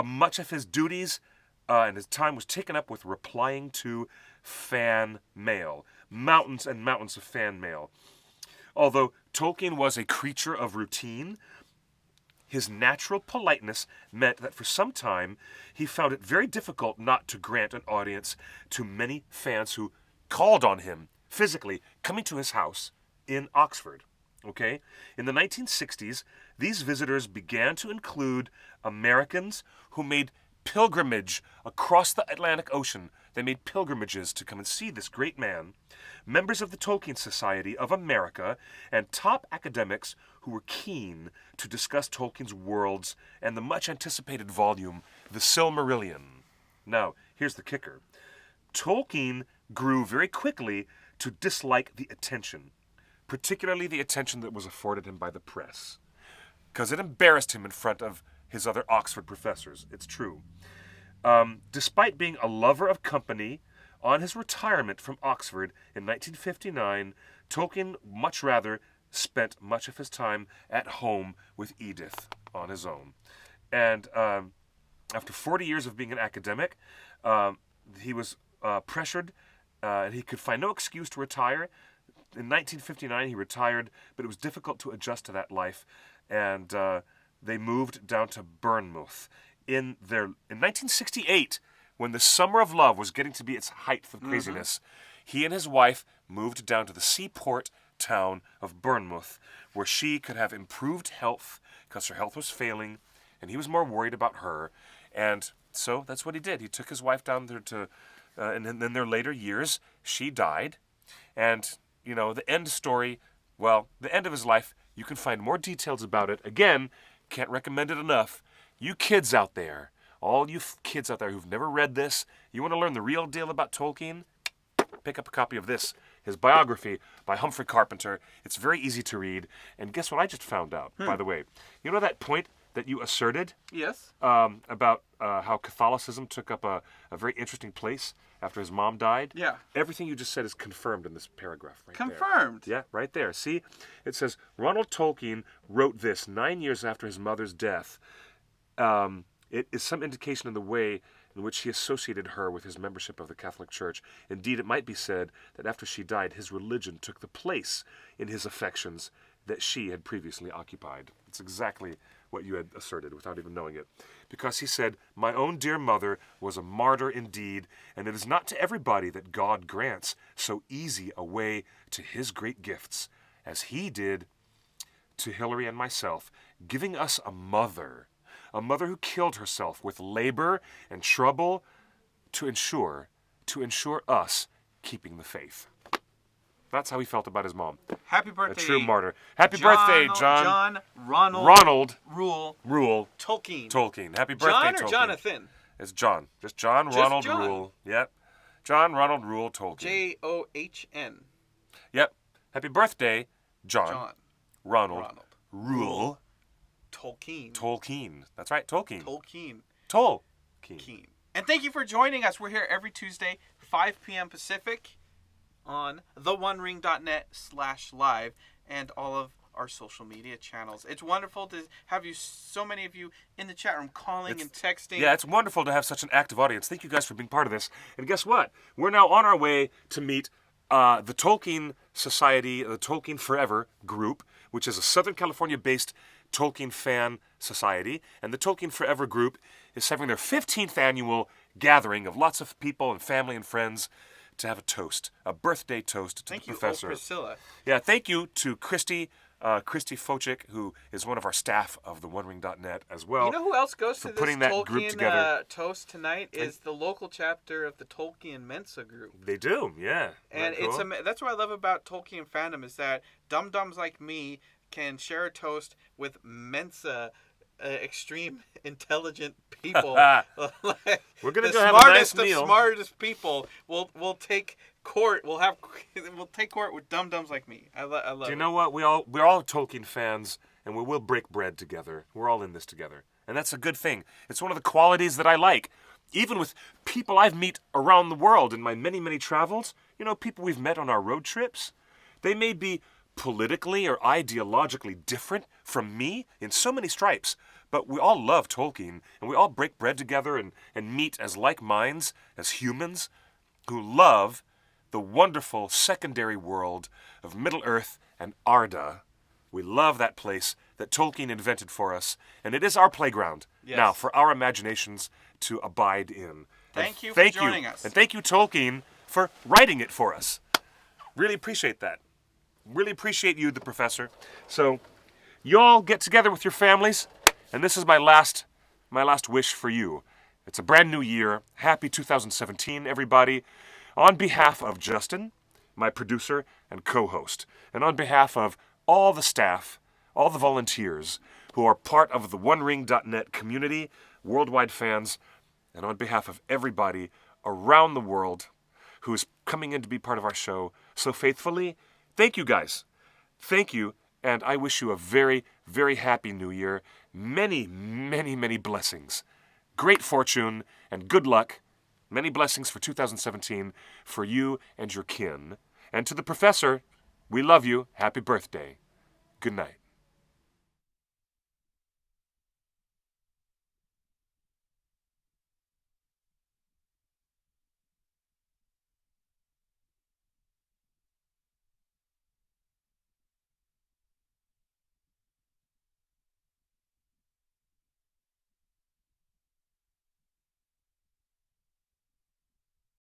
much of his duties and his time was taken up with replying to fan mail. Mountains and mountains of fan mail. Although Tolkien was a creature of routine, his natural politeness meant that for some time he found it very difficult not to grant an audience to many fans who called on him physically, coming to his house in Oxford. Okay? In the 1960s, these visitors began to include Americans who made pilgrimage across the Atlantic Ocean. They made pilgrimages to come and see this great man, members of the Tolkien Society of America, and top academics who were keen to discuss Tolkien's worlds and the much-anticipated volume, The Silmarillion. Now, here's the kicker. Tolkien grew very quickly to dislike the attention, particularly the attention that was afforded him by the press, because it embarrassed him in front of his other Oxford professors. It's true. Despite being a lover of company, on his retirement from Oxford in 1959, Tolkien much rather spent much of his time at home with Edith on his own. And after 40 years of being an academic, he was pressured, and he could find no excuse to retire. In 1959, he retired, but it was difficult to adjust to that life, and they moved down to Bournemouth. In 1968, when the Summer of Love was getting to be its height of craziness, he and his wife moved down to the seaport town of Bournemouth, where she could have improved health, because her health was failing, and he was more worried about her. And so that's what he did. He took his wife down there to, and in their later years, she died. And, you know, the end story, well, the end of his life, you can find more details about it. Again, can't recommend it enough. You kids out there, all you kids out there who've never read this, you want to learn the real deal about Tolkien? Pick up a copy of this, his biography by Humphrey Carpenter. It's very easy to read. And guess what I just found out, by the way? You know that point that you asserted? Yes. About how Catholicism took up a very interesting place after his mom died? Yeah. Everything you just said is confirmed in this paragraph right there. Confirmed? Yeah, right there. See? It says, Ronald Tolkien wrote this 9 years after his mother's death. It is some indication in the way in which he associated her with his membership of the Catholic Church. Indeed, it might be said that after she died, his religion took the place in his affections that she had previously occupied. It's exactly what you had asserted without even knowing it. Because he said, my own dear mother was a martyr indeed, and it is not to everybody that God grants so easy a way to his great gifts, as he did to Hilary and myself, giving us a mother who killed herself with labor and trouble to ensure us keeping the faith. That's how he felt about his mom. Happy birthday. A true martyr. Happy birthday, John. Ronald. Rule. Tolkien. Happy birthday, John or Tolkien. Jonathan? It's John. Just John Just Ronald John. Rule. Yep. John Ronald Rule Tolkien. John. Yep. Happy birthday, John. Ronald. Rule. Tolkien. That's right, Tolkien. Tolkien. And thank you for joining us. We're here every Tuesday, 5 p.m. Pacific on theonering.net/live and all of our social media channels. It's wonderful to have you, so many of you in the chat room calling and texting. Yeah, it's wonderful to have such an active audience. Thank you guys for being part of this. And guess what? We're now on our way to meet the Tolkien Society, the Tolkien Forever group, which is a Southern California-based Tolkien fan society. And the Tolkien Forever group is having their 15th annual gathering of lots of people and family and friends to have a toast, a birthday toast to the professor. Thank you, Priscilla. Yeah, thank you to Christy Christy Focic, who is one of our staff of the OneRing.net as well. You know who else goes to this putting that group together. Tolkien toast tonight is the local chapter of the Tolkien Mensa group. They do, yeah. And Isn't that cool? that's what I love about Tolkien fandom is that dum-dums like me can share a toast with Mensa extreme intelligent people. We're gonna the go have a nice smartest meal. of smartest people will take court. We'll take court with dum-dums like me. I love Do you it. know what? We're all Tolkien fans, and we will break bread together. We're all in this together. And that's a good thing. It's one of the qualities that I like. Even with people I've met around the world in my many, many travels, people we've met on our road trips, they may be politically or ideologically different from me in so many stripes, but we all love Tolkien, and we all break bread together and meet as like minds, as humans, who love the wonderful secondary world of Middle-earth and Arda. We love that place that Tolkien invented for us, and it is our playground now for our imaginations to abide in. Thank you for joining us. And thank you, Tolkien, for writing it for us. Really appreciate that. Really appreciate you, the professor. So, you all get together with your families, and this is my last wish for you. It's a brand new year. Happy 2017, everybody. On behalf of Justin, my producer and co-host, and on behalf of all the staff, all the volunteers who are part of the OneRing.net community, worldwide fans, and on behalf of everybody around the world who is coming in to be part of our show so faithfully, thank you guys. Thank you, and I wish you a very, very happy new year. Many, many, many blessings. Great fortune and good luck. Many blessings for 2017 for you and your kin. And to the professor, we love you. Happy birthday. Good night.